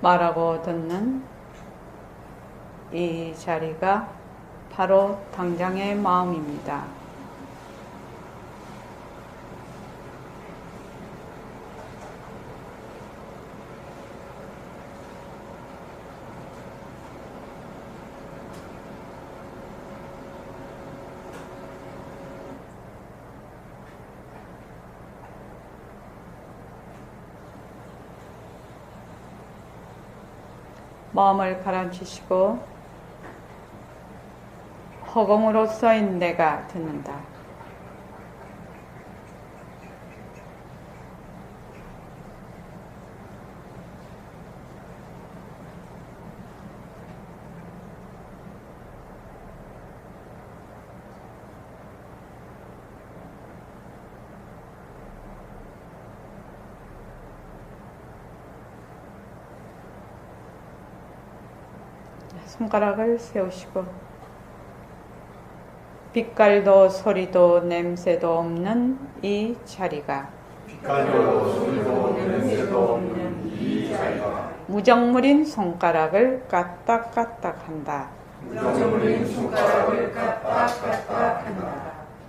말하고 듣는 이 자리가 바로 당장의 마음입니다. 마음을 가라앉히시고 허공으로 써인 내가 듣는다. 손가락을 세우시고 빛깔도 소리도 냄새도 없는 이 자리가 빛깔도 소리도 냄새도 없는 이 자리가 무정물인 손가락을 까딱까딱 한다. 무정물인 손가락을 까딱까딱 한다.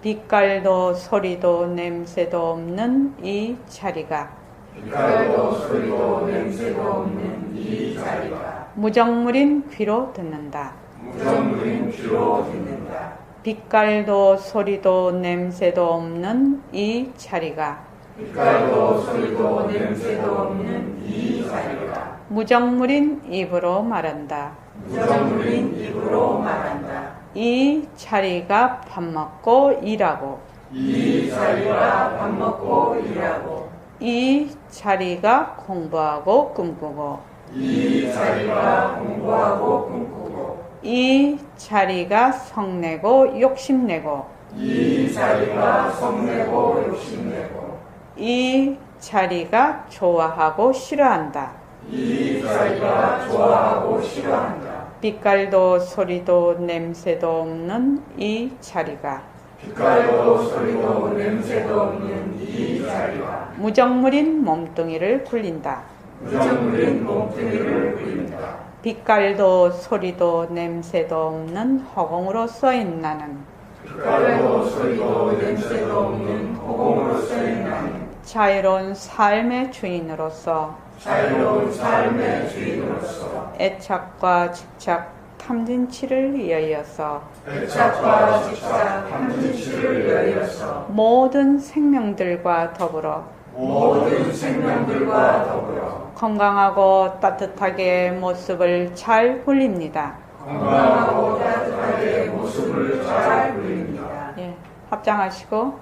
빛깔도 소리도 냄새도 없는 이 자리가 빛깔도 소리도 냄새도 없는 이 자리가 무정물인 귀로 듣는다. 무정물인 귀로 듣는다. 빛깔도 소리도 냄새도 없는 이 자리가 빛깔도 소리도 냄새도 없는 이 자리가 무정물인 입으로 말한다. 무정물인 입으로 말한다. 이 자리가 밥 먹고 일하고 이 자리가 밥 먹고 일하고 이 자리가 공부하고 꿈꾸고 이 자리가 공부하고 꿈꾸고 이 자리가 성내고 욕심내고 이 자리가 성내고 욕심내고 이 자리가 좋아하고 싫어한다. 이 자리가 좋아하고 싫어한다. 빛깔도 소리도 냄새도 없는 이 자리가 빛깔도 소리도 냄새도 없는 이 자리가 무정물인 몸뚱이를 굴린다. 무정물인 몸뚱이를 굴린다. 빛깔도 소리도 냄새도 없는 허공으로 써인 나는 빛깔도 소리도 냄새도 없는 허공으로 쓰인 나는 자유로운 삶의 주인으로서 자유로운 삶의 주인으로서 애착과 집착, 탐진치를 위하여서 애착과 집착, 탐진치를 위하여서 모든 생명들과 더불어 모든 생명들과 더불어 건강하고 따뜻하게 모습을 잘 굴립니다. 건강하고 따뜻하게 모습을 잘 굴립니다. 예, 합장하시고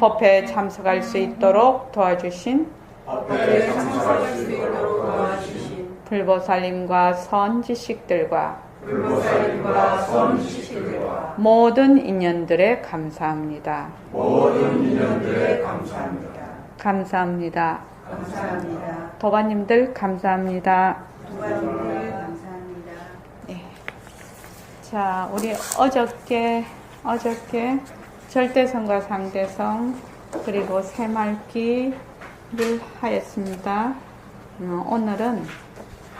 법회에 참석할 수 있도록 도와주신 법회에 참석할 수 있도록 도와주신 불보살님과 선지식들과 불보살님과 선지식들과 모든 인연들에 감사합니다. 모든 인연들에 감사합니다. 감사합니다. 감사합니다. 도반님들 감사합니다. 도반님들 감사합니다. 예. 자, 우리 어저께 절대성과 상대성 그리고 새말기를 하였습니다. 오늘은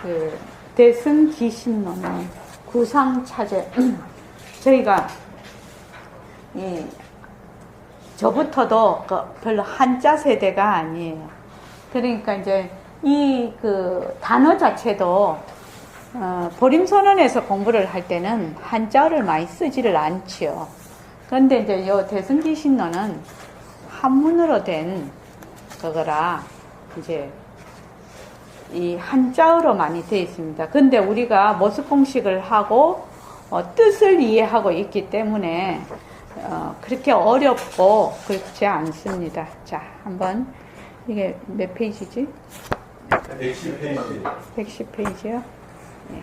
그 대승기신론의 구상차제 저희가 저부터도 별로 한자 세대가 아니에요. 그러니까 이제 이 그 단어 자체도 보림선언에서 공부를 할 때는 한자어를 많이 쓰지를 않지요. 그런데 이제 요 대승기신론은 한문으로 된 그거라 이제 이 한자어로 많이 되어 있습니다. 근데 우리가 모습공식을 하고 뜻을 이해하고 있기 때문에 그렇게 어렵고 그렇지 않습니다. 자, 한번 이게 몇 페이지지? 110페이지. 110페이지요? 네.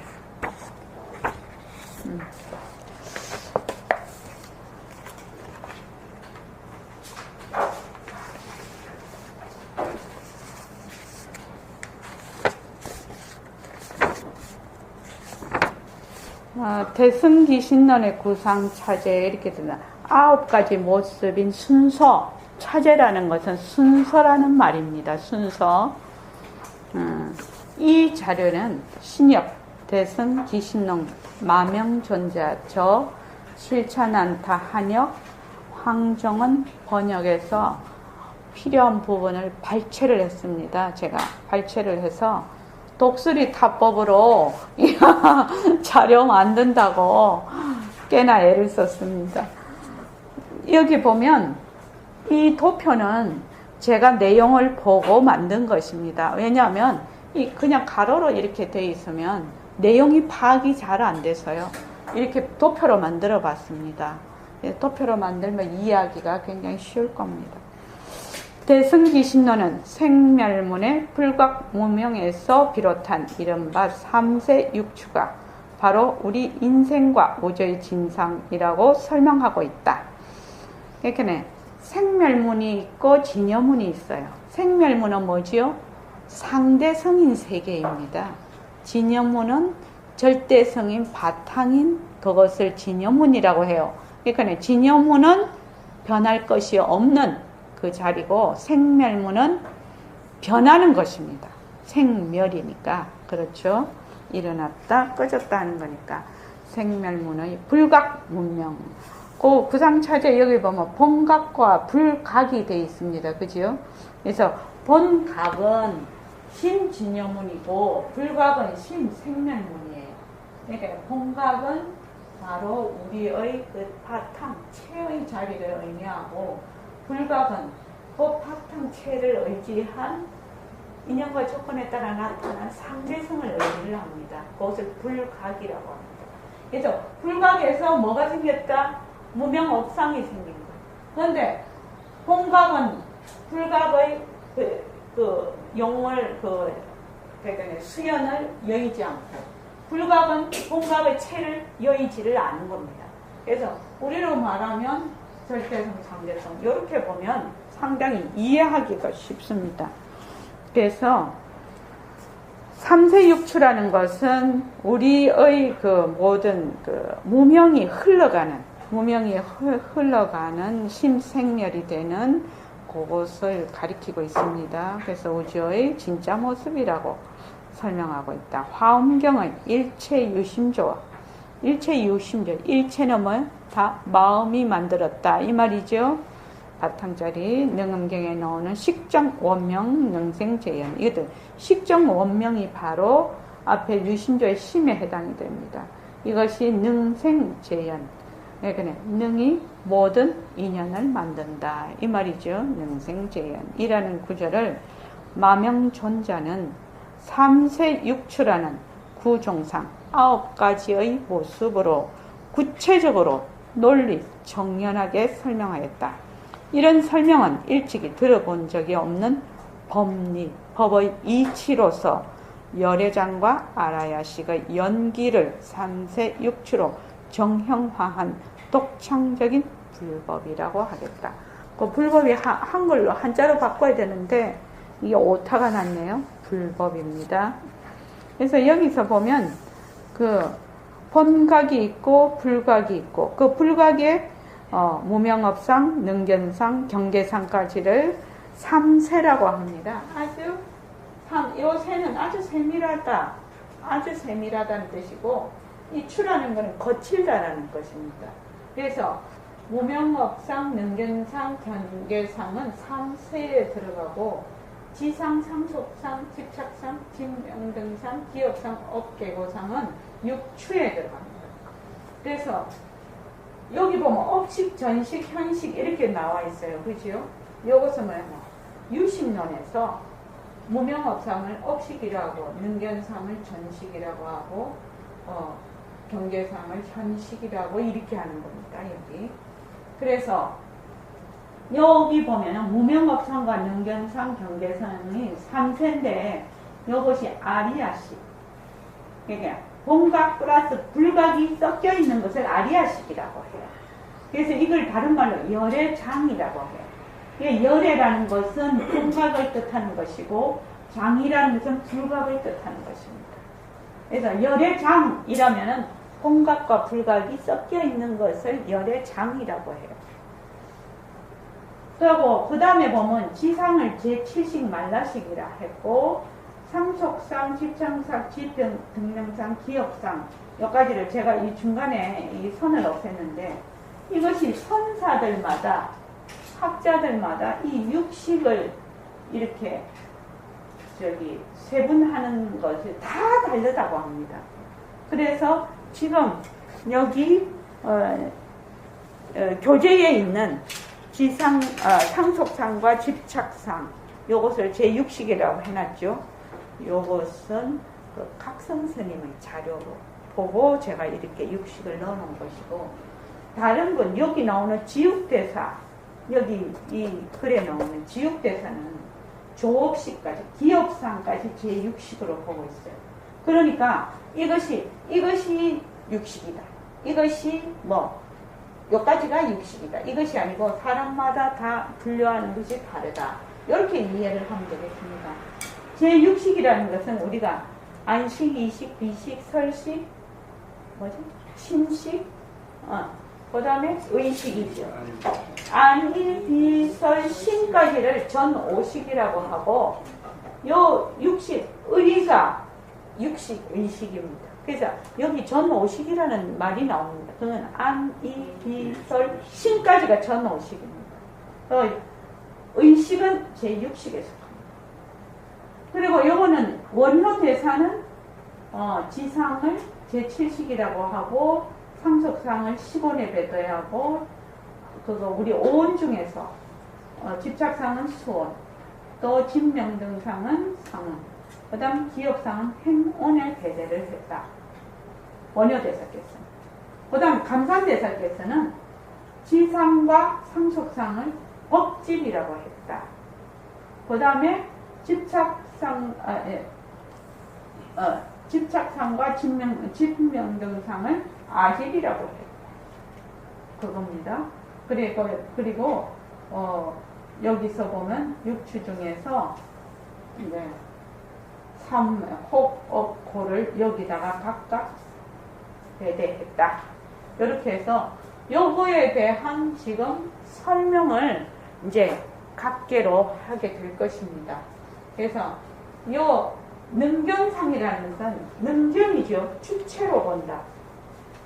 대승기신론의 구상차제 이렇게 되나 9가지 모습인 순서. 차제라는 것은 순서라는 말입니다. 순서. 이 자료는 신협, 대승, 기신농, 마명존자, 저, 실천안타, 한역, 황정은 번역에서 필요한 부분을 발췌를 했습니다. 제가 발췌를 해서 독수리 타법으로 자료 만든다고 꽤나 애를 썼습니다. 여기 보면 이 도표는 제가 내용을 보고 만든 것입니다. 왜냐하면 이 그냥 가로로 이렇게 돼 있으면 내용이 파악이 잘 안 돼서요. 이렇게 도표로 만들어 봤습니다. 도표로 만들면 이해하기가 굉장히 쉬울 겁니다. 대승기신론은 생멸문의 불각무명에서 비롯한 이른바 3세 육추가 바로 우리 인생과 우주의 진상이라고 설명하고 있다. 이렇게 생멸문이 있고 진여문이 있어요. 생멸문은 뭐지요? 상대성인 세계입니다. 진여문은 절대성인 바탕인 그것을 진여문이라고 해요. 그러니까 진여문은 변할 것이 없는 그 자리고 생멸문은 변하는 것입니다. 생멸이니까. 그렇죠? 일어났다 꺼졌다 하는 거니까 생멸문의 불각문명. 그 구상차제 여기 보면 본각과 불각이 되어 있습니다. 그죠? 그래서 본각은 신진여문이고 불각은 신생멸문이에요. 그러니까 본각은 바로 우리의 그 바탕, 체의 자리를 의미하고 불각은 그 바탕, 체를 의지한 인연과 조건에 따라 나타난 상대성을 의미를 합니다. 그것을 불각이라고 합니다. 그래서 불각에서 뭐가 생겼다? 무명업상이 생긴 거예요. 그런데 본각은 불각의 용을 수연을 여의지 않고 불각은 본각의 체를 여의지를 않은 겁니다. 그래서 우리로 말하면 절대성, 상대성 이렇게 보면 상당히 이해하기가 쉽습니다. 그래서 3세 육추라는 것은 우리의 그 모든 그 무명이 흘러가는 심생멸이 되는 그것을 가리키고 있습니다. 그래서 우주의 진짜 모습이라고 설명하고 있다. 화엄경은 일체유심조, 일체는 뭐? 다 마음이 만들었다 이 말이죠. 바탕자리 능엄경에 나오는 식정원명 능생재현, 이것들 식정원명이 바로 앞에 유심조의 심에 해당이 됩니다. 이것이 능생재현, 그러니까 능이 모든 인연을 만든다 이 말이죠. 능생재현이라는 구절을 마명존자는 3세 육추라는 구종상 9가지의 모습으로 구체적으로 논리 정연하게 설명하였다. 이런 설명은 일찍이 들어본 적이 없는 법의 이치로서 열애장과 아라야식의 연기를 3세 육추로 정형화한 독창적인 불법이라고 하겠다. 그 불법이 한글로 한자로 바꿔야 되는데 이게 오타가 났네요. 불법입니다. 그래서 여기서 보면 그 본각이 있고 불각이 있고 그 불각에 무명업상, 능견상, 경계상까지를 3세라고 합니다. 이 세는 아주 세밀하다. 아주 세밀하다는 뜻이고 이 추라는 것은 거칠다라는 것입니다. 그래서 무명업상, 능견상, 경계상은 3세에 들어가고 지상, 상속상, 집착상, 진명등상, 기업상, 업계고상은 6추에 들어갑니다. 그래서 여기 보면 업식, 전식, 현식 이렇게 나와 있어요. 그죠? 이것은 뭐예요? 유심론에서 무명업상을 업식이라고, 능견상을 전식이라고 하고, 경계상을 현식이라고 이렇게 하는 겁니다. 여기. 그래서 여기 보면 무명업상과 능견상, 경계상이 3세인데 이것이 아리아식. 그러니까 본각 플러스 불각이 섞여 있는 것을 아리아식이라고 해요. 그래서 이걸 다른 말로 열애장이라고 해요. 열애라는 것은 본각을 뜻하는 것이고 장이라는 것은 불각을 뜻하는 것입니다. 그래서 열애장이라면 본각과 불각이 섞여 있는 것을 열애장이라고 해요. 그리고 그 다음에 보면 지상을 제7식 말라식이라 했고 상속상, 집착상, 집등명상, 기업상 여기까지를 제가 이 중간에 이 선을 없앴는데 이것이 선사들마다 학자들마다 이 육식을 이렇게 세분하는 것이 다 다르다고 합니다. 그래서 지금 여기 교재에 있는 상속상과 집착상 요것을 제6식이라고 해놨죠. 요것은 그 각성 스님의 자료로 보고 제가 이렇게 6식을 넣어놓은 것이고, 다른 건 여기 나오는 지육대사, 여기 이 글에 나오는 지육대사는 조업식까지 기업상까지 제6식으로 보고 있어요. 그러니까 이것이 6식이다. 이것이 여기까지가 6식이다. 이것이 아니고 사람마다 다 분류하는 것이 다르다. 이렇게 이해를 하면 되겠습니다. 제6식이라는 것은 우리가 안식, 이식, 비식, 설식, 신식, 그 다음에 의식이죠. 안일, 비, 설, 신까지를 전5식이라고 하고, 요 6식, 의가 6식, 의식입니다. 그래서 여기 전5식이라는 말이 나옵니다. 그건 안, 이, 비, 설, 신까지가 전5식입니다. 의식은 제6식에 속합니다. 그리고 요거는 원효대사는 지상을 제7식이라고 하고, 상속상을 10원에 배도하고, 그거 우리 오원 중에서 집착상은 수원, 또 집명등상은 상원, 그 다음 기업상은 행원에 배대를 했다. 원효대사께서는. 그 다음 감산대사께서는 지상과 상속상을 법집이라고 했다. 그 다음에 집착상과 집명등상을 아집이라고 했다. 그겁니다. 그리고 여기서 보면 육추 중에서 삼, 혹, 업, 고를 여기다가 각각 배대했다. 이렇게 해서 요거에 대한 지금 설명을 이제 각계로 하게 될 것입니다. 그래서 요 능견상이라는 것은 능견이죠. 주체로 본다.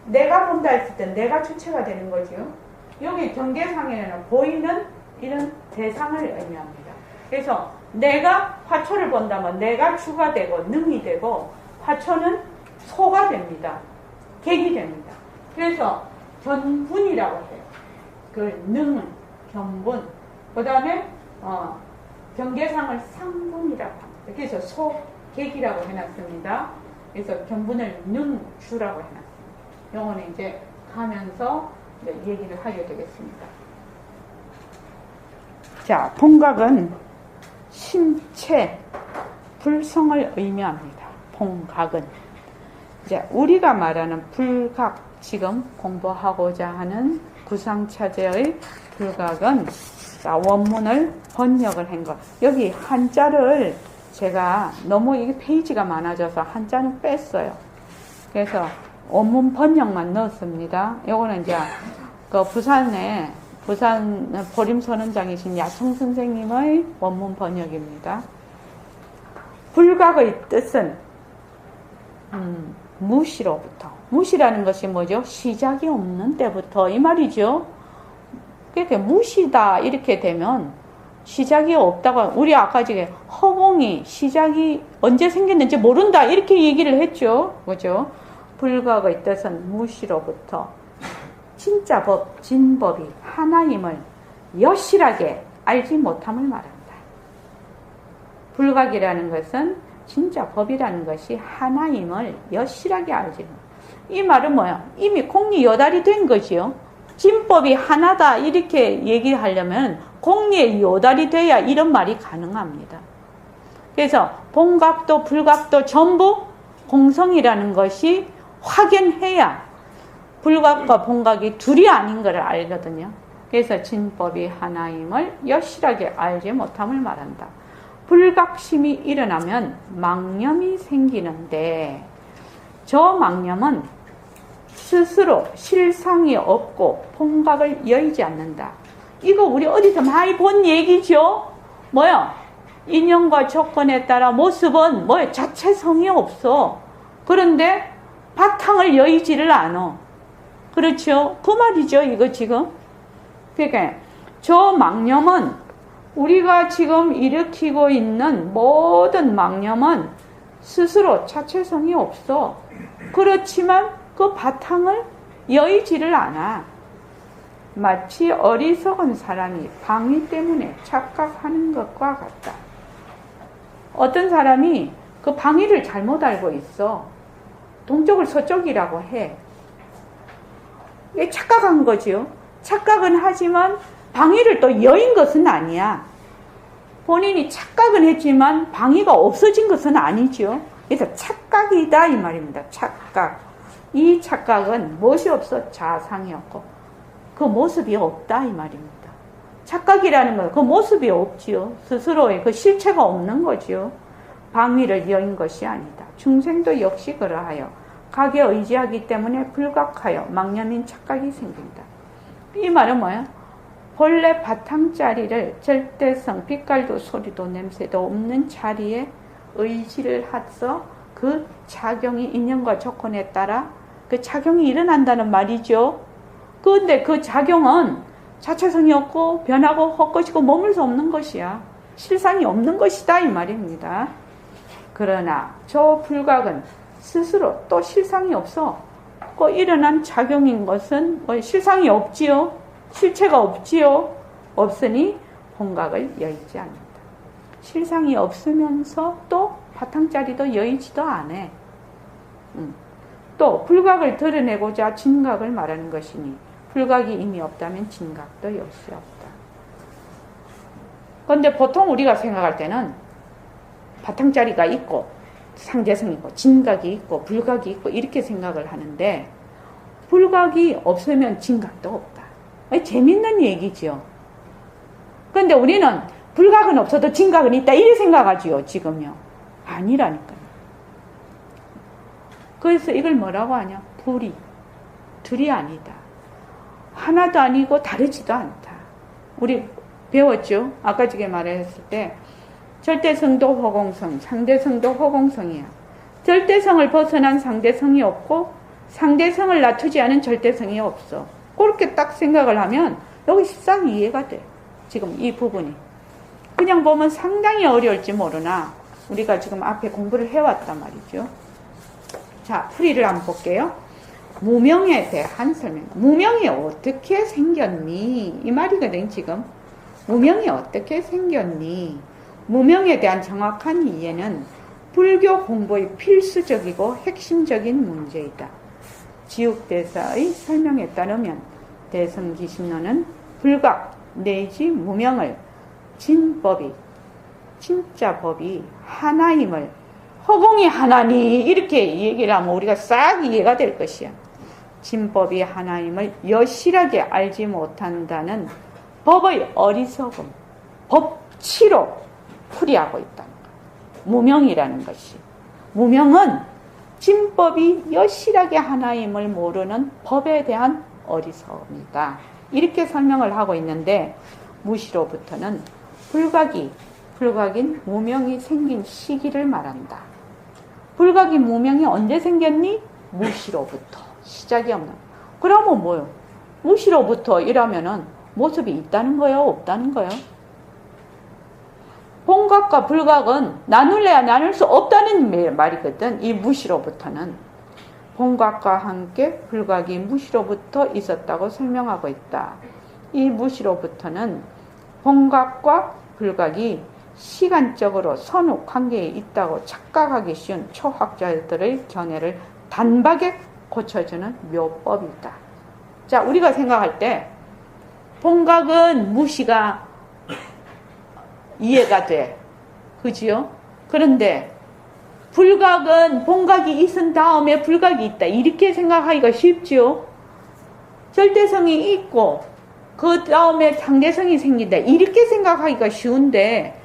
내가 본다 했을 때 내가 주체가 되는 거죠. 여기 경계상에는 보이는 이런 대상을 의미합니다. 그래서 내가 화초를 본다면 내가 주가 되고 능이 되고 화초는 소가 됩니다. 객이 됩니다. 그래서 견분이라고 해요. 그 능은 견분. 그 다음에 경계상을 상분이라고 합니다. 그래서 소, 객이라고 해놨습니다. 그래서 견분을 능주라고 해놨습니다. 영어는 이제 가면서 얘기를 하게 되겠습니다. 자, 봉각은 신체, 불성을 의미합니다. 봉각은. 이제 우리가 말하는 불각, 지금 공부하고자 하는 구상차제의 불각은, 자, 원문을 번역을 한 것. 여기 한자를 제가 너무 이게 페이지가 많아져서 한자는 뺐어요. 그래서 원문 번역만 넣었습니다. 요거는 이제 그 부산 보림선언장이신 야청 선생님의 원문 번역입니다. 불각의 뜻은 무시로부터. 무시라는 것이 뭐죠? 시작이 없는 때부터 이 말이죠. 그렇게 무시다 이렇게 되면 시작이 없다고, 우리 아까 지금 허공이 시작이 언제 생겼는지 모른다 이렇게 얘기를 했죠. 그죠? 불각의 뜻은 무시로부터 진짜 법, 진법이 하나임을 여실하게 알지 못함을 말한다. 불각이라는 것은 진짜 법이라는 것이 하나임을 여실하게 알지 못한다. 이 말은 뭐야? 이미 공리 여달이 된 거지요. 진법이 하나다 이렇게 얘기하려면 공리의 여달이 돼야 이런 말이 가능합니다. 그래서 봉각도 불각도 전부 공성이라는 것이 확연해야 불각과 봉각이 둘이 아닌 것을 알거든요. 그래서 진법이 하나임을 여실하게 알지 못함을 말한다. 불각심이 일어나면 망념이 생기는데, 저 망념은 스스로 실상이 없고 봉각을 열지 않는다. 이거 우리 어디서 많이 본 얘기죠? 뭐요? 인연과 조건에 따라 모습은 뭐예요? 자체성이 없어. 그런데 바탕을 여의지를 않아. 그렇죠? 그 말이죠, 이거 지금. 그러니까 저 망념은 우리가 지금 일으키고 있는 모든 망념은 스스로 자체성이 없어. 그렇지만 그 바탕을 여의지를 않아. 마치 어리석은 사람이 방위 때문에 착각하는 것과 같다. 어떤 사람이 그 방위를 잘못 알고 있어. 동쪽을 서쪽이라고 해. 이게 착각한 거지요. 착각은 하지만 방위를 또 여인 것은 아니야. 본인이 착각은 했지만 방위가 없어진 것은 아니죠. 그래서 착각이다 이 말입니다. 착각. 이 착각은 무엇이 없어? 자상이 없고 그 모습이 없다 이 말입니다. 착각이라는 건 그 모습이 없지요. 스스로의 그 실체가 없는 거지요. 방위를 여인 것이 아니다. 중생도 역시 그러하여 각에 의지하기 때문에 불각하여 망념인 착각이 생긴다. 이 말은 뭐야? 본래 바탕자리를 절대성, 빛깔도 소리도 냄새도 없는 자리에 의지를 해서 그 작용이 인연과 조건에 따라 그 작용이 일어난다는 말이죠. 그런데 그 작용은 자체성이 없고 변하고 헛것이고 머물 수 없는 것이야. 실상이 없는 것이다 이 말입니다. 그러나 저 불각은 스스로 또 실상이 없어. 그 일어난 작용인 것은 뭐 실상이 없지요. 실체가 없지요. 없으니 본각을 여의지 않는다. 실상이 없으면서 또 바탕자리도 여의지도 않아. 또 불각을 드러내고자 진각을 말하는 것이니 불각이 이미 없다면 진각도 역시 없다. 그런데 보통 우리가 생각할 때는 바탕자리가 있고 상대성이 있고 진각이 있고 불각이 있고 이렇게 생각을 하는데 불각이 없으면 진각도 없다. 재밌는 얘기죠. 그런데 우리는 불각은 없어도 진각은 있다 이렇게 생각하지요. 지금요. 아니라니까요. 그래서 이걸 뭐라고 하냐? 불이. 둘이 아니다. 하나도 아니고 다르지도 않다. 우리 배웠죠? 아까 전에 말했을 때 절대성도 허공성, 상대성도 허공성이야. 절대성을 벗어난 상대성이 없고 상대성을 낮추지 않은 절대성이 없어. 그렇게 딱 생각을 하면 여기 싹 이해가 돼. 지금 이 부분이. 그냥 보면 상당히 어려울지 모르나 우리가 지금 앞에 공부를 해왔단 말이죠. 자, 풀이를 한번 볼게요. 무명에 대한 설명. 무명이 어떻게 생겼니? 이 말이거든, 지금. 무명이 어떻게 생겼니? 무명에 대한 정확한 이해는 불교 공부의 필수적이고 핵심적인 문제이다. 지옥대사의 설명에 따르면 대승기신론은 불각 내지 무명을 진법이, 진짜 법이 하나임을 허공이 하나니 이렇게 얘기를 하면 우리가 싹 이해가 될 것이야. 진법이 하나임을 여실하게 알지 못한다는 법의 어리석음, 법치로 풀이하고 있다는 거야. 무명이라는 것이. 무명은 진법이 여실하게 하나임을 모르는 법에 대한 어리석음이다. 이렇게 설명을 하고 있는데 무시로부터는 불각인 무명이 생긴 시기를 말한다. 불각인 무명이 언제 생겼니? 무시로부터. 시작이 없는. 그러면 뭐요? 무시로부터 이러면은 모습이 있다는 거예요? 없다는 거예요? 본각과 불각은 나눌래야 나눌 수 없다는 말이거든. 이 무시로부터는. 본각과 함께 불각이 무시로부터 있었다고 설명하고 있다. 이 무시로부터는 본각과 불각이 시간적으로 선후 관계에 있다고 착각하기 쉬운 초학자들의 견해를 단박에 고쳐주는 묘법이다. 자, 우리가 생각할 때 본각은 무시가 이해가 돼. 그지요? 그런데 불각은 본각이 있은 다음에 불각이 있다. 이렇게 생각하기가 쉽지요? 절대성이 있고 그 다음에 상대성이 생긴다. 이렇게 생각하기가 쉬운데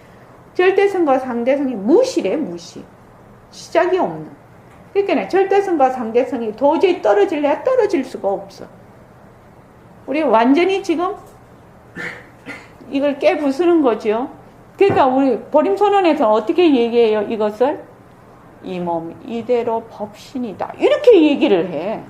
절대성과 상대성이 무시래. 무시. 시작이 없는. 그러니까 절대성과 상대성이 도저히 떨어질래야 떨어질 수가 없어. 우리 완전히 지금 이걸 깨부수는 거죠. 그러니까 우리 보림선언에서 어떻게 얘기해요? 이것을 이 몸 이대로 법신이다 이렇게 얘기를 해.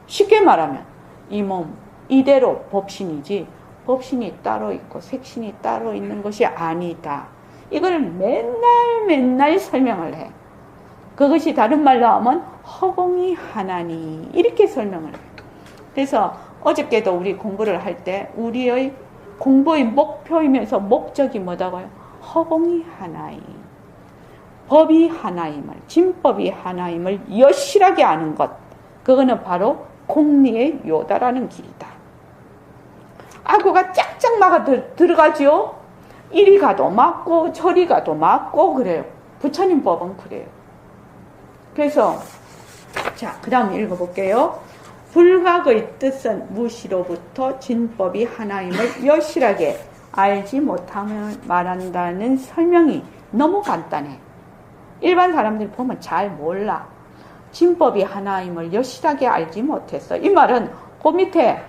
쉽게 말하면 이 몸 이대로 법신이지 법신이 따로 있고 색신이 따로 있는 것이 아니다. 이걸 맨날 설명을 해. 그것이 다른 말로 하면 허공이 하나니 이렇게 설명을 해. 그래서 어저께도 우리 공부를 할 때 우리의 공부의 목표이면서 목적이 뭐다고요? 허공이 하나이, 법이 하나임을, 진법이 하나임을 여실하게 아는 것, 그거는 바로 공리의 요다라는 길이다. 악구가 짝짝 막아 들어가죠. 이리 가도 맞고 저리 가도 맞고 그래요. 부처님 법은 그래요. 그래서 자, 그 다음 읽어볼게요. 불각의 뜻은 무시로부터 진법이 하나임을 여실하게 알지 못함을 말한다는 설명이 너무 간단해. 일반 사람들이 보면 잘 몰라. 진법이 하나임을 여실하게 알지 못했어. 이 말은 그 밑에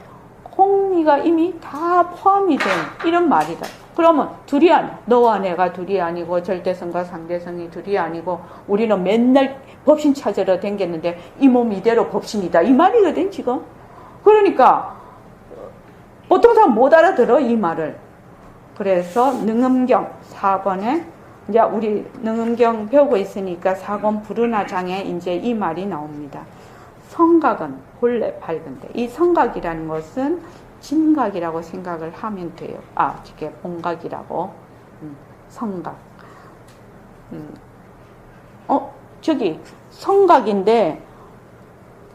공리가 이미 다 포함이 된 이런 말이다. 그러면 둘이 아니야. 너와 내가 둘이 아니고 절대성과 상대성이 둘이 아니고 우리는 맨날 법신 찾으러 댕겼는데 이 몸 이대로 법신이다. 이 말이거든 지금. 그러니까 보통 사람 못 알아들어 이 말을. 그래서 능음경 4권에 이제 우리 능음경 배우고 있으니까 4권 불운화장에 이제 이 말이 나옵니다. 성각은 본래 밝은데 이 성각이라는 것은 진각이라고 생각을 하면 돼요. 아, 이게 본각이라고. 성각. 저기 성각인데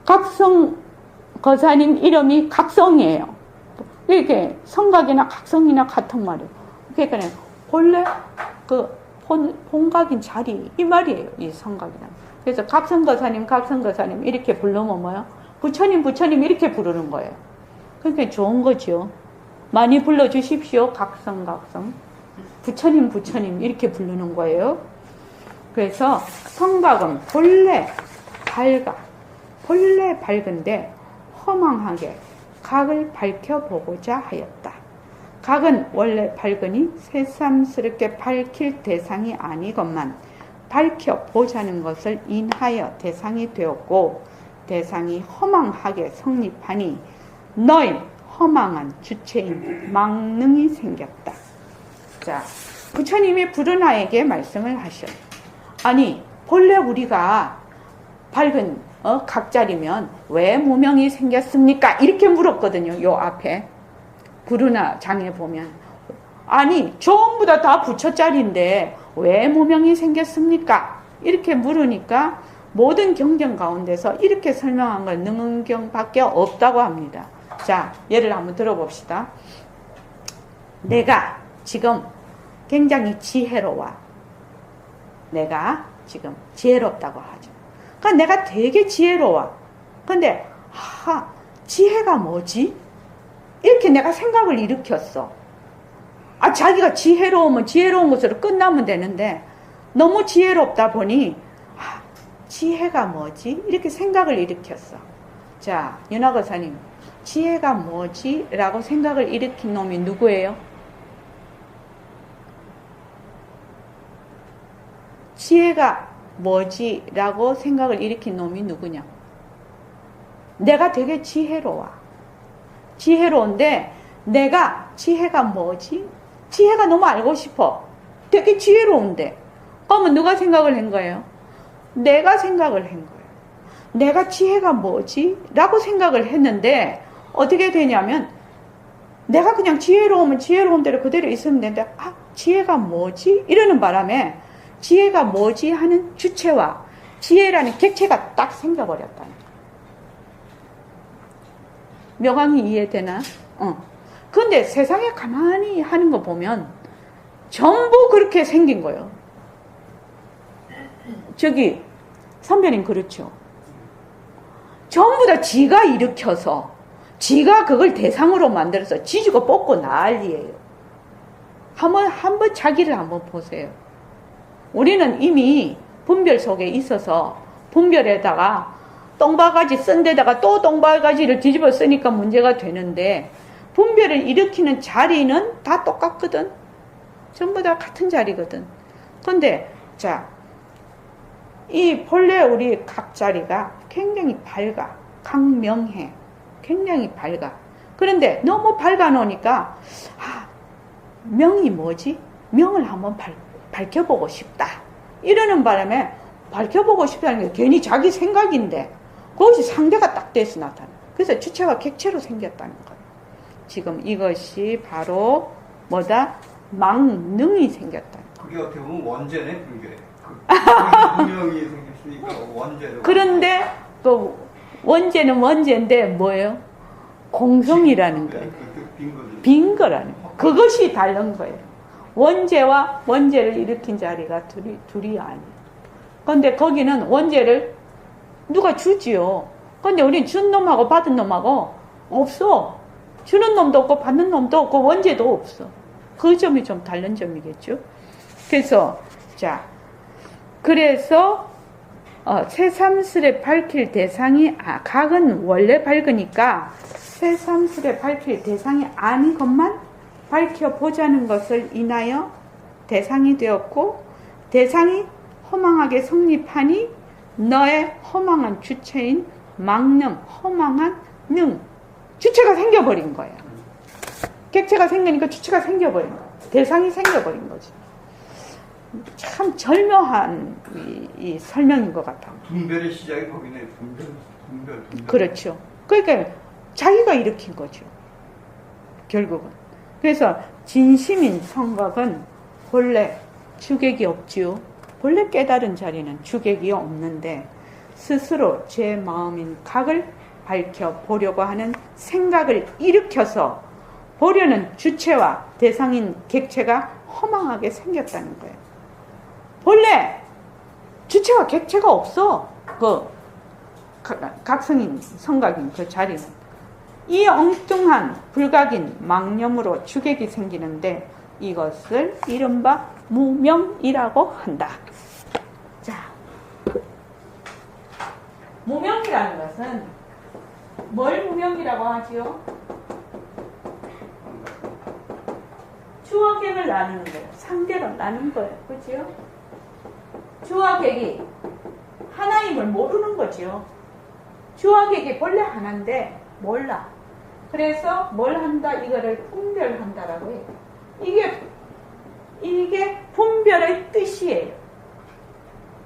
각성 거사님 이름이 각성이에요. 이렇게 성각이나 각성이나 같은 말이에요. 그러니까 본래 그 본각인 자리 이 말이에요. 이 성각이라는. 그래서 각성거사님 이렇게 부르면 뭐요? 부처님 이렇게 부르는 거예요. 그러니까 좋은 거죠. 많이 불러주십시오. 각성 부처님 이렇게 부르는 거예요. 그래서 성각은 본래 밝은데 허망하게 각을 밝혀보고자 하였다. 각은 원래 밝으니 새삼스럽게 밝힐 대상이 아니건만 밝혀보자는 것을 인하여 대상이 되었고 대상이 허망하게 성립하니 너희 허망한 주체인 망능이 생겼다. 자, 부처님이 불운하에게 말씀을 하셔요. 아니 본래 우리가 밝은 각자리면 왜 무명이 생겼습니까? 이렇게 물었거든요. 요 앞에 불운하 장에 보면 아니 전부 다 부처짜리인데 왜 무명이 생겼습니까? 이렇게 물으니까 모든 경전 가운데서 이렇게 설명한 건 능은경밖에 없다고 합니다. 자, 예를 한번 들어봅시다. 내가 지금 굉장히 지혜로워. 내가 지금 지혜롭다고 하죠. 그러니까 내가 되게 지혜로워. 근데 지혜가 뭐지? 이렇게 내가 생각을 일으켰어. 자기가 지혜로우면 지혜로운 것으로 끝나면 되는데 너무 지혜롭다 보니 지혜가 뭐지? 이렇게 생각을 일으켰어. 자, 윤화거사님, 지혜가 뭐지? 라고 생각을 일으킨 놈이 누구예요? 지혜가 뭐지? 라고 생각을 일으킨 놈이 누구냐? 내가 되게 지혜로워. 지혜로운데 내가 지혜가 뭐지? 지혜가 너무 알고 싶어. 되게 지혜로운데. 그러면 누가 생각을 한 거예요? 내가 생각을 한 거예요. 내가 지혜가 뭐지? 라고 생각을 했는데 어떻게 되냐면 내가 그냥 지혜로우면 지혜로운 대로 그대로 있으면 되는데 지혜가 뭐지? 이러는 바람에 지혜가 뭐지? 하는 주체와 지혜라는 객체가 딱 생겨버렸다. 명확히 이해되나? 근데 세상에 가만히 하는 거 보면 전부 그렇게 생긴 거예요. 저기 선배님 그렇죠. 전부 다 지가 일으켜서 지가 그걸 대상으로 만들어서 지지고 뽑고 난리예요. 한번 자기를 한번 보세요. 우리는 이미 분별 속에 있어서 분별에다가 똥바가지 쓴 데다가 또 똥바가지를 뒤집어 쓰니까 문제가 되는데 분별을 일으키는 자리는 다 똑같거든. 전부 다 같은 자리거든. 근데 자, 이 본래 우리 각 자리가 굉장히 밝아. 강명해. 굉장히 밝아. 그런데 너무 밝아 놓으니까 명이 뭐지? 명을 한번 밝혀보고 싶다. 이러는 바람에 밝혀보고 싶다는 게 괜히 자기 생각인데 거기서 상대가 딱 돼서 나타나. 그래서 주체가 객체로 생겼다는 거예요. 지금 이것이 바로 뭐다? 망능이 생겼다는 거예요. 그게 어떻게 보면 원죄네, 불교에. 분명히 생겼으니까 원죄로. 그런데 그 원죄는 원죄인데 뭐예요? 공성이라는 거예요. 빈 거라는 거예요. 그것이 다른 거예요. 원죄와 원죄를 일으킨 자리가 둘이 아니에요. 그런데 거기는 원죄를 누가 주지요. 그런데 우린 준 놈하고 받은 놈하고 없어. 주는 놈도 없고 받는 놈도 없고 원죄도 없어. 그 점이 좀 다른 점이겠죠. 그래서 새삼스레 밝힐 대상이 각은 원래 밝으니까 새삼스레 밝힐 대상이 아닌 것만 밝혀보자는 것을 인하여 대상이 되었고, 대상이 허망하게 성립하니 너의 허망한 주체인 망능, 허망한 능, 주체가 생겨버린 거예요. 객체가 생기니까 주체가 생겨버린 거예요. 대상이 생겨버린 거지. 참 절묘한 이 설명인 것 같아요. 분별의 시작이 거기네. 분별. 그렇죠. 그러니까 자기가 일으킨 거죠. 결국은. 그래서 진심인 성각은 본래 주객이 없지요. 본래 깨달은 자리는 주객이 없는데 스스로 제 마음인 각을 밝혀보려고 하는 생각을 일으켜서 보려는 주체와 대상인 객체가 허망하게 생겼다는 거예요. 본래 주체와 객체가 없어. 그 각성인 성각인 그 자리는. 이 엉뚱한 불각인 망념으로 주객이 생기는데 이것을 이른바 무명이라고 한다. 자, 무명이라는 것은 뭘 무명이라고 하지요? 주와 객을 나누는 거예요. 상대로 나눈 거예요. 그렇죠? 주와 객이 하나임을 모르는 거죠. 주와 객이 본래 하나인데 몰라. 그래서 뭘 한다? 이거를 분별한다라고 해요. 이게 분별의 뜻이에요.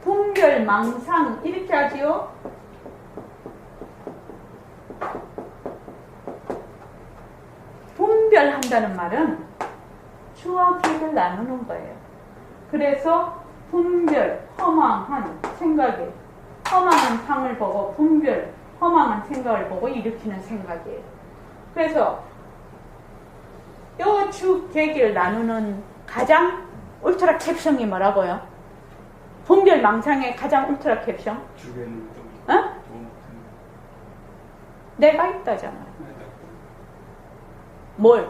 분별, 망상 이렇게 하지요. 분별한다는 말은 주와 객을 나누는 거예요. 그래서 분별, 허망한 생각에 허망한 상을 보고 분별, 허망한 생각을 보고 일으키는 생각이에요. 그래서 요 주객을 나누는 가장 울트라 캡션이 뭐라고요? 분별 망상의 가장 울트라 캡션? 주변은 어? 내가 있다잖아. 뭘?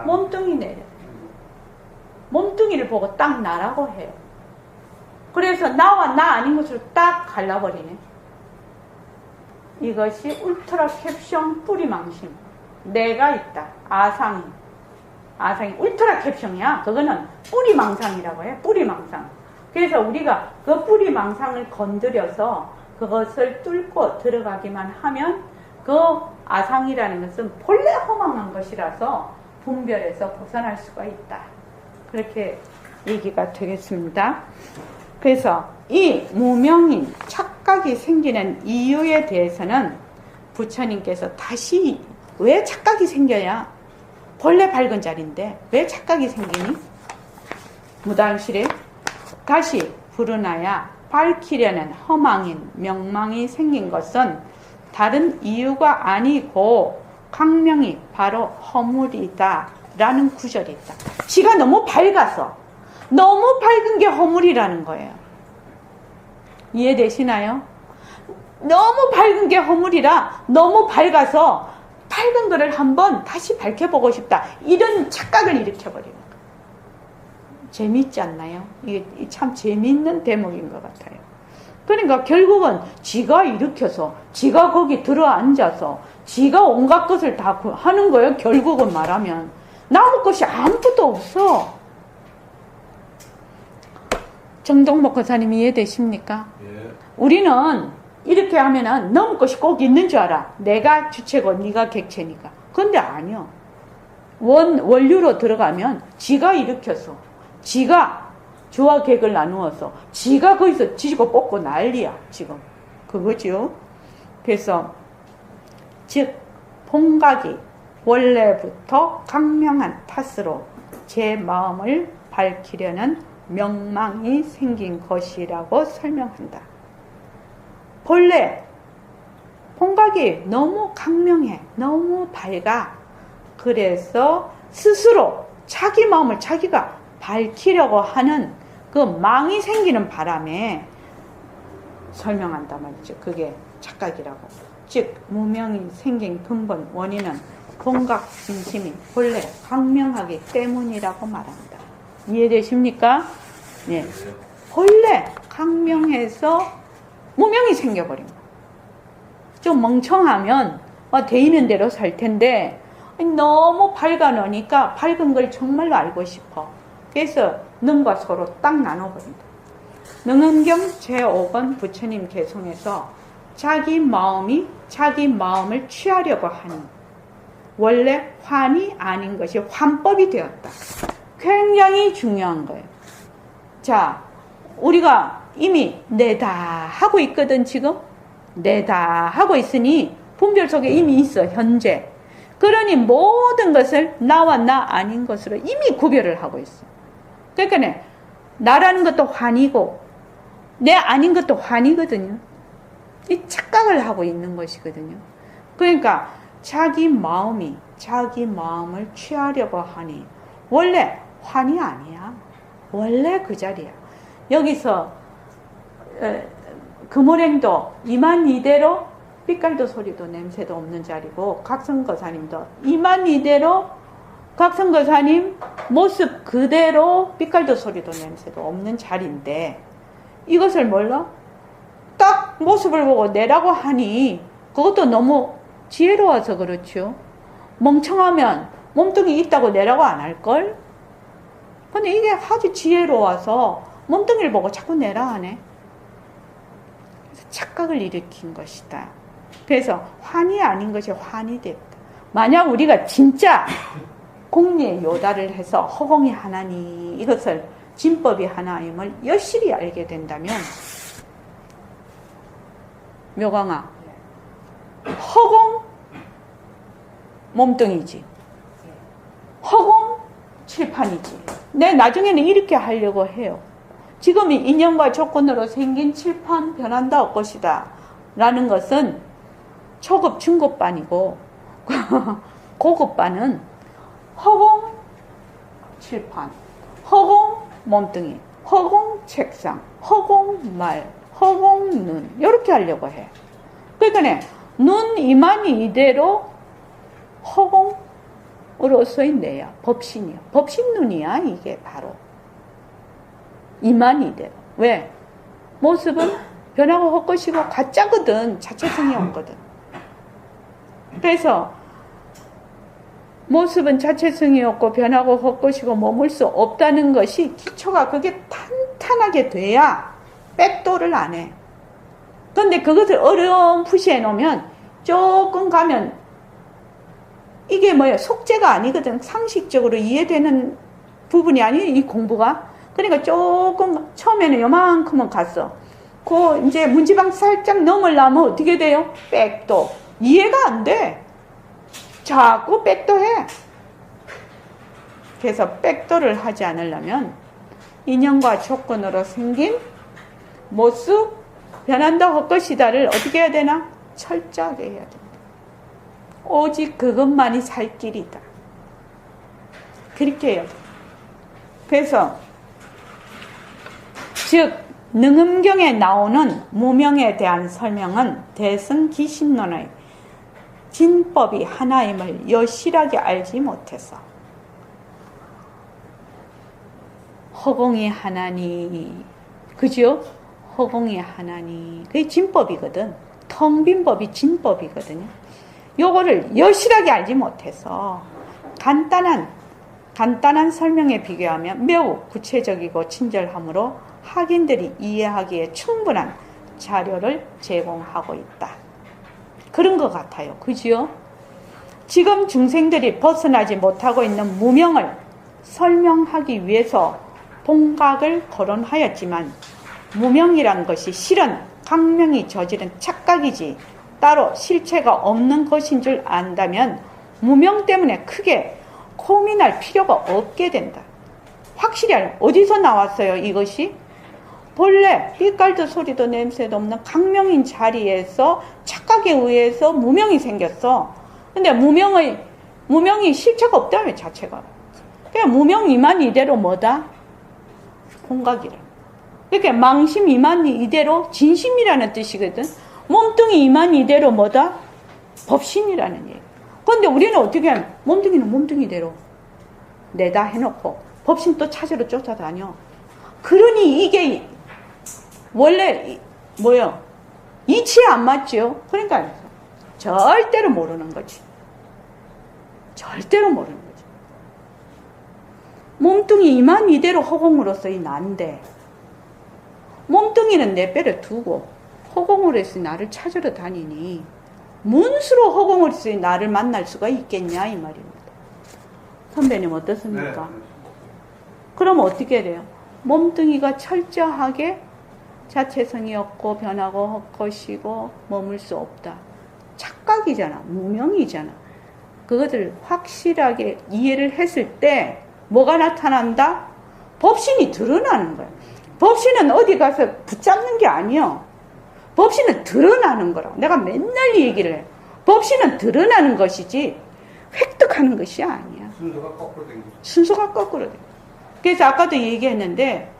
몸뚱이 내려. 몸뚱이를 보고 딱 나라고 해요. 그래서 나와 나 아닌 것으로 딱 갈라버리네. 이것이 울트라 캡션 뿌리망심. 내가 있다. 아상이 울트라 캡션이야. 그거는 뿌리망상이라고 해. 뿌리망상. 그래서 우리가 그 뿌리망상을 건드려서 그것을 뚫고 들어가기만 하면 그 아상이라는 것은 본래 허망한 것이라서 분별해서 벗어날 수가 있다. 그렇게 얘기가 되겠습니다. 그래서 이 무명인 착각이 생기는 이유에 대해서는 부처님께서 다시 왜 착각이 생겨야 본래 밝은 자리인데 왜 착각이 생기니? 무당실에 다시 부르나야 밝히려는 허망인 명망이 생긴 것은 다른 이유가 아니고 광명이 바로 허물이다 라는 구절이 있다. 지가 너무 밝아서 너무 밝은 게 허물이라는 거예요. 이해되시나요? 너무 밝은 게 허물이라 너무 밝아서 밝은 거를 한번 다시 밝혀보고 싶다. 이런 착각을 일으켜버리는 거예요. 재미있지 않나요? 이게 참 재미있는 대목인 것 같아요. 그러니까 결국은 지가 일으켜서 지가 거기 들어앉아서 지가 온갖 것을 다 하는 거예요. 결국은 말하면 남은 것이 아무것도 없어. 정동복 권사님 이해되십니까? 예. 우리는 이렇게 하면은 넘을 것이 꼭 있는 줄 알아. 내가 주체고 네가 객체니까. 근데 아니요. 원류로 들어가면 지가 일으켜서 지가 주와 객을 나누어서 지가 거기서 지지고 뽑고 난리야 지금. 그거죠. 그래서 즉 본각이 원래부터 강명한 탓으로 제 마음을 밝히려는 명망이 생긴 것이라고 설명한다. 본래 본각이 너무 강명해, 너무 밝아. 그래서 스스로 자기 마음을 자기가 밝히려고 하는 그 망이 생기는 바람에 설명한단 말이죠. 그게 착각이라고. 즉 무명이 생긴 근본 원인은 본각 진심이 본래 강명하기 때문이라고 말합니다. 이해되십니까? 네. 본래 강명해서 무명이 생겨버린 거예요. 좀 멍청하면 돼 있는 대로 살 텐데 너무 밝아 놓으니까 밝은 걸 정말로 알고 싶어. 그래서 능과 소로 딱 나눠버린다. 능은경 제5권 부처님 개송에서 자기 마음이 자기 마음을 취하려고 하니 원래 환이 아닌 것이 환법이 되었다. 굉장히 중요한 거예요. 자, 우리가 이미 내다 하고 있거든. 지금 내다 하고 있으니 분별 속에 이미 있어. 현재. 그러니 모든 것을 나와 나 아닌 것으로 이미 구별을 하고 있어. 그러니까 나라는 것도 환이고 내 아닌 것도 환이거든요. 이 착각을 하고 있는 것이거든요. 그러니까 자기 마음이 자기 마음을 취하려고 하니 원래 환이 아니야. 원래 그 자리야. 여기서 금오랭도 이만 이대로 빛깔도 소리도 냄새도 없는 자리고 각성거사님도 이만 이대로 각성거사님 모습 그대로 빛깔도 소리도 냄새도 없는 자리인데 이것을 몰라? 딱 모습을 보고 내라고 하니 그것도 너무 지혜로워서 그렇죠. 멍청하면 몸뚱이 있다고 내라고 안 할걸? 근데 이게 아주 지혜로워서 몸뚱이를 보고 자꾸 내라 하네. 그래서 착각을 일으킨 것이다. 그래서 환이 아닌 것이 환이 됐다. 만약 우리가 진짜 공리의 요다를 해서 허공이 하나니 이것을 진법이 하나임을 여실히 알게 된다면 묘광아 허공 몸뚱이지 허공 칠판이지. 내 나중에는 이렇게 하려고 해요. 지금이 인연과 조건으로 생긴 칠판 변한다 할 것이다 라는 것은 초급 중급반이고 고급반은 허공 칠판, 허공 몸뚱이, 허공 책상, 허공 말, 허공 눈 이렇게 하려고 해. 그러니까 눈 이만이 이대로 허공으로서의 내야. 법신이야. 법신 눈이야 이게 바로. 이만이 이대로. 왜? 모습은 변하고 헛것이고 가짜거든. 자체성이 없거든. 그래서 모습은 자체성이 없고 변하고 헛것이고 머물 수 없다는 것이 기초가 그게 탄탄하게 돼야 백도를 안 해. 그런데 그것을 어렴풋이 해놓으면 조금 가면 이게 뭐야 속죄가 아니거든. 상식적으로 이해되는 부분이 아니에요 이 공부가. 그러니까 조금 처음에는 요만큼은 갔어. 그 이제 문지방 살짝 넘으려면 어떻게 돼요? 백도. 이해가 안 돼. 자꾸 백도해. 그래서 백도를 하지 않으려면 인연과 조건으로 생긴 모습 변한다 할 것이다를 어떻게 해야 되나? 철저하게 해야 된다. 오직 그것만이 살 길이다. 그렇게 해요. 그래서 즉 능음경에 나오는 무명에 대한 설명은 대승기신론의 진법이 하나임을 여실하게 알지 못해서 허공이 하나니 그죠? 허공이 하나니 그게 진법이거든. 텅 빈 법이 진법이거든요. 요거를 여실하게 알지 못해서 간단한 간단한 설명에 비교하면 매우 구체적이고 친절하므로 학인들이 이해하기에 충분한 자료를 제공하고 있다. 그런 것 같아요. 그지요? 지금 중생들이 벗어나지 못하고 있는 무명을 설명하기 위해서 본각을 거론하였지만 무명이란 것이 실은 강명이 저지른 착각이지 따로 실체가 없는 것인 줄 안다면 무명 때문에 크게 고민할 필요가 없게 된다. 확실히 어디서 나왔어요, 이것이? 본래 빛깔도 소리도 냄새도 없는 강명인 자리에서 착각에 의해서 무명이 생겼어. 근데 무명이 실체가 없다며, 자체가. 그냥 무명이만 이대로 뭐다? 본각이라. 이렇게 망심 이만 이대로 진심이라는 뜻이거든. 몸뚱이 이만 이대로 뭐다? 법신이라는 얘기. 그런데 우리는 어떻게 하면 몸뚱이는 몸뚱이대로 내다 해놓고 법신 또 찾으러 쫓아다녀. 그러니 이게 원래 뭐요? 이치에 안 맞죠? 그러니까 절대로 모르는 거지. 절대로 모르는 거지. 몸뚱이 이만 이대로 허공으로서의 난데 몸뚱이는 내 뼈를 두고 허공으로서의 나를 찾으러 다니니 문수로 허공으로서의 나를 만날 수가 있겠냐 이 말입니다. 선배님 어떻습니까? 네. 그러면 어떻게 돼요? 몸뚱이가 철저하게 자체성이 없고 변하고 헛것이고 머물 수 없다. 착각이잖아. 무명이잖아. 그것을 확실하게 이해를 했을 때 뭐가 나타난다? 법신이 드러나는 거야. 법신은 어디 가서 붙잡는 게 아니야. 법신은 드러나는 거라고. 내가 맨날 이 얘기를 해. 법신은 드러나는 것이지 획득하는 것이 아니야. 순서가 거꾸로 된 거죠. 순서가 거꾸로 돼. 그래서 아까도 얘기했는데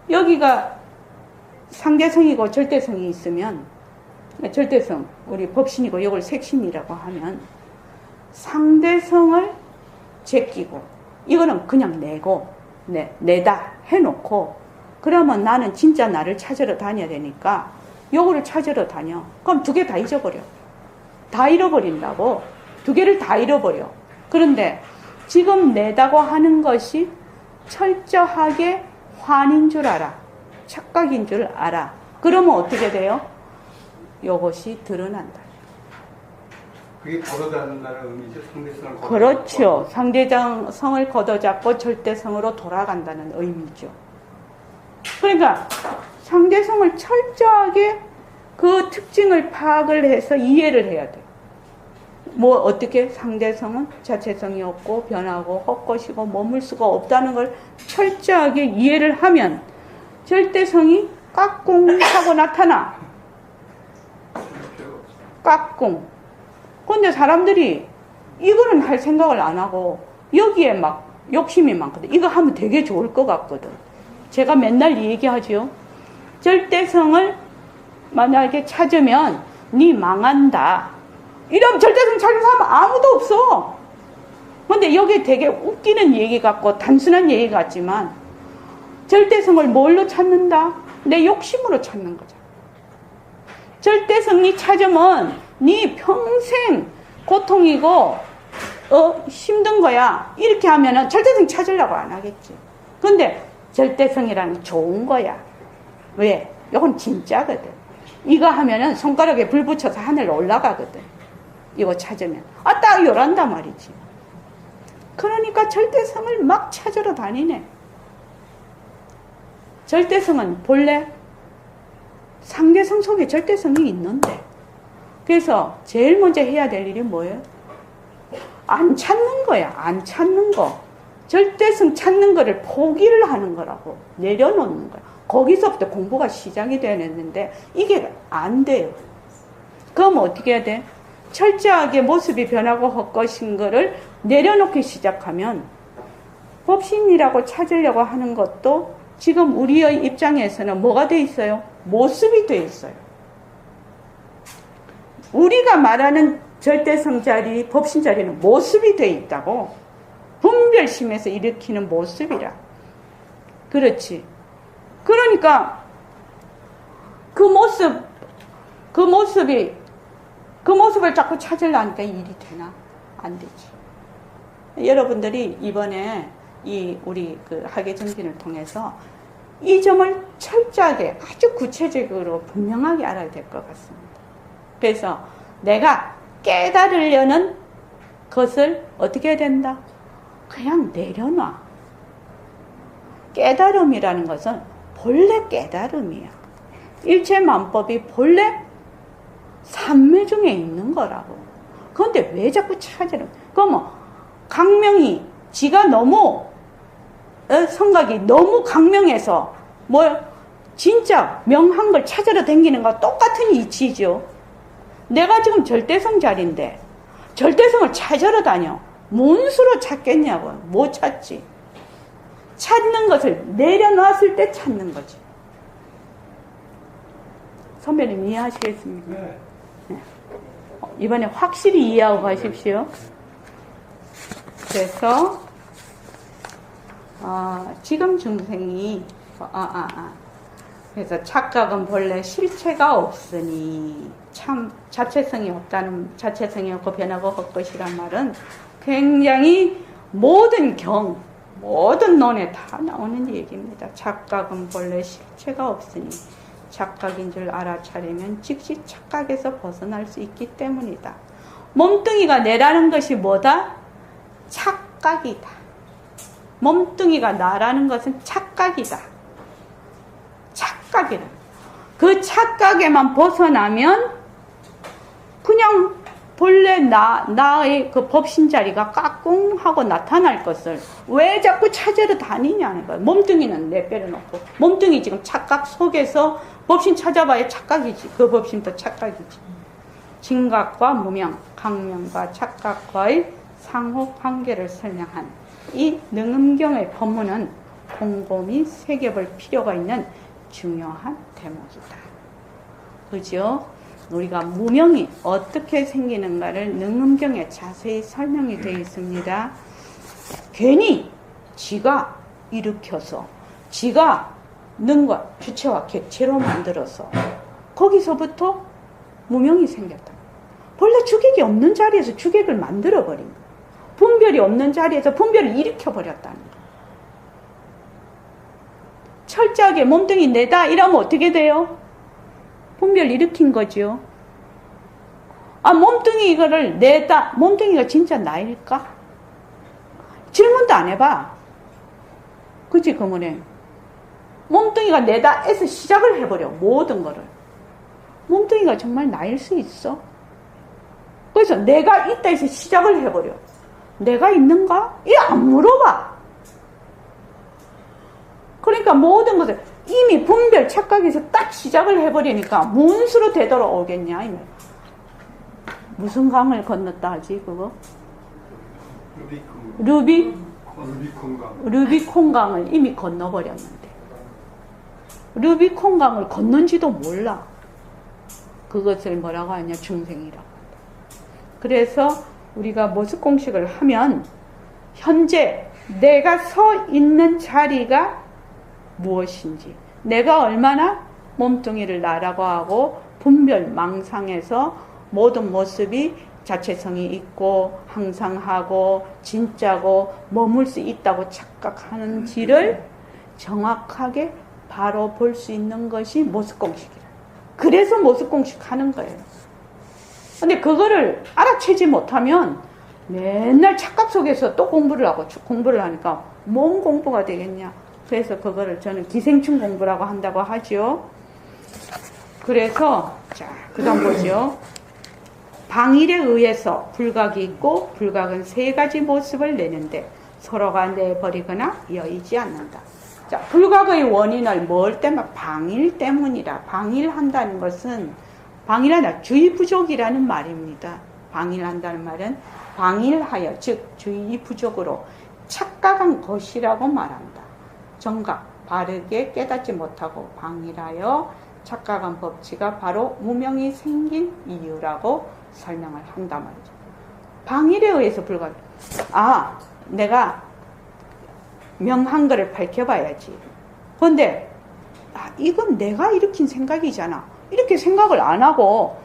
여기가 상대성이고 절대성이 있으면 절대성, 우리 법신이고 이걸 색신이라고 하면 상대성을 제끼고 이거는 그냥 내고 내다 해놓고 그러면 나는 진짜 나를 찾으러 다녀야 되니까 요거를 찾으러 다녀. 그럼 두 개 다 잊어버려. 다 잃어버린다고. 두 개를 다 잃어버려. 그런데 지금 내다고 하는 것이 철저하게 환인 줄 알아. 착각인 줄 알아. 그러면 어떻게 돼요? 요것이 드러난다. 그게 걸어다닌다는 의미죠. 상대성을 걷어잡고. 그렇죠. 상대성을 걷어잡고 절대성으로 돌아간다는 의미죠. 그러니까 상대성을 철저하게 그 특징을 파악을 해서 이해를 해야 돼. 뭐 어떻게 상대성은 자체성이 없고 변하고 헛것이고 머물 수가 없다는 걸 철저하게 이해를 하면 절대성이 깍꿍 하고 나타나. 깍꿍. 근데 사람들이 이거는 할 생각을 안 하고 여기에 막 욕심이 많거든. 이거 하면 되게 좋을 것 같거든. 제가 맨날 얘기하죠. 절대성을 만약에 찾으면 니 망한다. 이런 절대성 찾은 사람 아무도 없어. 근데 여기 되게 웃기는 얘기 같고 단순한 얘기 같지만 절대성을 뭘로 찾는다? 내 욕심으로 찾는 거죠. 절대성이 찾으면 네 평생 고통이고 힘든 거야. 이렇게 하면은 절대성 찾으려고 안 하겠지. 근데 절대성이라는 게 좋은 거야. 왜? 이건 진짜거든. 이거 하면은 손가락에 불 붙여서 하늘로 올라가거든. 이거 찾으면. 딱 요란단 말이지. 그러니까 절대성을 막 찾으러 다니네. 절대성은 본래 상대성 속에 절대성이 있는데 그래서 제일 먼저 해야 될 일이 뭐예요? 안 찾는 거야. 안 찾는 거. 절대성 찾는 거를 포기를 하는 거라고. 내려놓는 거야. 거기서부터 공부가 시작이 되었는데 이게 안 돼요. 그럼 어떻게 해야 돼? 철저하게 모습이 변하고 헛것인 거를 내려놓기 시작하면 법신이라고 찾으려고 하는 것도 지금 우리의 입장에서는 뭐가 돼 있어요? 모습이 돼 있어요. 우리가 말하는 절대성 자리, 법신 자리는 모습이 돼 있다고. 분별심에서 일으키는 모습이라. 그렇지. 그러니까 그 모습을 자꾸 찾으려니까 일이 되나? 안 되지. 여러분들이 이번에 우리 그 학예정진을 통해서 이 점을 철저하게 아주 구체적으로 분명하게 알아야 될 것 같습니다. 그래서 내가 깨달으려는 것을 어떻게 해야 된다? 그냥 내려놔. 깨달음이라는 것은 본래 깨달음이야. 일체만법이 본래 삼매 중에 있는 거라고. 그런데 왜 자꾸 찾으려? 그러면 강명이 지가 너무 성각이 너무 강명해서 진짜 명한 걸 찾으러 다니는 거와 똑같은 이치죠. 내가 지금 절대성 자리인데 절대성을 찾으러 다녀. 뭔 수로 찾겠냐고. 못 찾지. 찾는 것을 내려놨을 때 찾는 거지. 선배님 이해하시겠습니까? 네. 네. 이번에 확실히 이해하고 가십시오. 그래서 지금 중생이 그래서 착각은 본래 실체가 없으니 참 자체성이 없고 변하고 헛것이란 말은 굉장히 모든 논에 다 나오는 얘기입니다. 착각은 본래 실체가 없으니 착각인 줄 알아차리면 즉시 착각에서 벗어날 수 있기 때문이다. 몸뚱이가 내라는 것이 뭐다? 착각이다. 몸뚱이가 나라는 것은 착각이다. 착각이다. 그 착각에만 벗어나면 그냥 본래 나의 그 법신자리가 까꿍하고 나타날 것을 왜 자꾸 찾으러 다니냐는 거야. 몸뚱이는 내빼려놓고 몸뚱이 지금 착각 속에서 법신 찾아봐야 착각이지. 그 법신도 착각이지. 진각과 무명, 강명과 착각과의 상호 관계를 설명한 이 능음경의 법문은 곰곰이 새겨볼 필요가 있는 중요한 대목이다. 그죠? 우리가 무명이 어떻게 생기는가를 능음경에 자세히 설명이 되어 있습니다. 괜히 지가 일으켜서 지가 능과 주체와 객체로 만들어서 거기서부터 무명이 생겼다. 본래 주객이 없는 자리에서 주객을 만들어버린 거야. 분별이 없는 자리에서 분별을 일으켜버렸다는 거야. 철저하게 몸뚱이 내다 이러면 어떻게 돼요? 분별 일으킨 거죠. 몸뚱이 이거를 내다, 몸뚱이가 진짜 나일까? 질문도 안 해봐. 그치, 그문에. 몸뚱이가 내다 해서 시작을 해버려, 모든 거를. 몸뚱이가 정말 나일 수 있어? 그래서 내가 있다 해서 시작을 해버려. 내가 있는가? 안 물어봐. 그러니까 모든 것을 이미 분별 착각에서 딱 시작을 해버리니까 문수로 되돌아오겠냐 이말. 무슨 강을 건넜다 하지 그거? 루비콘강을 이미 건너버렸는데 루비콘강을 건넌지도 몰라. 그것을 뭐라고 하냐? 중생이라고. 그래서 우리가 모습공식을 하면 현재 내가 서 있는 자리가 무엇인지, 내가 얼마나 몸뚱이를 나라고 하고 분별 망상에서 모든 모습이 자체성이 있고 항상하고 진짜고 머물 수 있다고 착각하는지를 정확하게 바로 볼 수 있는 것이 모습공식이라. 그래서 모습공식 하는 거예요. 근데 그거를 알아채지 못하면 맨날 착각 속에서 또 공부를 하니까 뭔 공부가 되겠냐. 그래서 그거를 저는 기생충 공부라고 한다고 하죠. 그래서 그 다음 보죠. 방일에 의해서 불각이 있고 불각은 세 가지 모습을 내는데 서로가 내버리거나 여의지 않는다. 자, 불각의 원인을 뭘 때문에? 방일 때문이라. 방일한다는 것은 방일하다 주의 부족이라는 말입니다. 방일한다는 말은 방일하여 즉 주의 부족으로 착각한 것이라고 말한다. 정각 바르게 깨닫지 못하고 방일하여 착각한 법치가 바로 무명이 생긴 이유라고 설명을 한단 말이죠. 방일에 의해서 불각. 내가 명한 거를 밝혀봐야지. 그런데 이건 내가 일으킨 생각이잖아. 이렇게 생각을 안 하고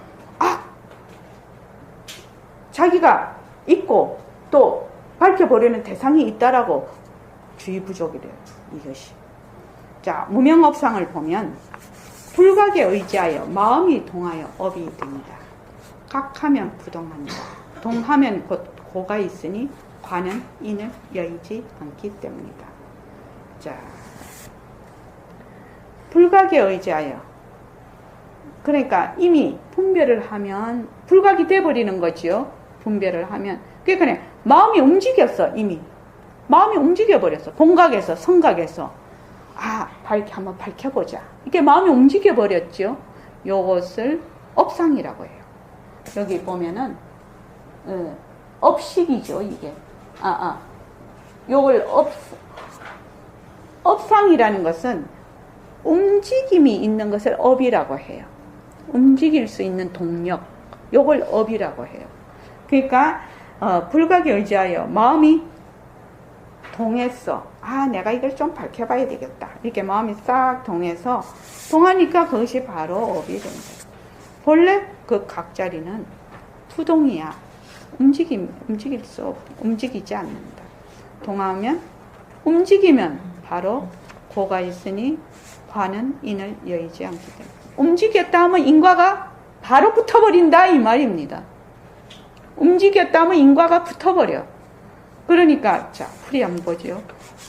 자기가 있고 또 밝혀보려는 대상이 있다라고 주의 부족이래요. 이것이. 자, 무명업상을 보면 불각에 의지하여 마음이 동하여 업이 됩니다. 각하면 부동한다. 동하면 곧 고가 있으니 관은 인을 여의지 않기 때문이다. 자, 불각에 의지하여, 그러니까 이미 분별을 하면 불각이 돼버리는 거지요. 분별을 하면. 그러니까 마음이 움직였어. 이미 마음이 움직여버렸어. 본각에서 성각에서 한번 밝혀보자. 이렇게 마음이 움직여버렸죠. 요것을 업상이라고 해요. 여기 보면은 업식이죠. 이게 요걸 업상이라는 것은 움직임이 있는 것을 업이라고 해요. 움직일 수 있는 동력, 요걸 업이라고 해요. 그러니까 불각에 의지하여 마음이 동했어. 내가 이걸 좀 밝혀봐야 되겠다. 이렇게 마음이 싹 동하니까 그것이 바로 업이 된다. 본래 그 각자리는 부동이야. 움직이지 않는다. 동하면, 움직이면 바로 고가 있으니 관은 인을 여의지 않기 때문에. 움직였다 하면 인과가 바로 붙어버린다 이 말입니다. 움직였다 하면 인과가 붙어버려. 그러니까 자, 풀이 한번 보죠.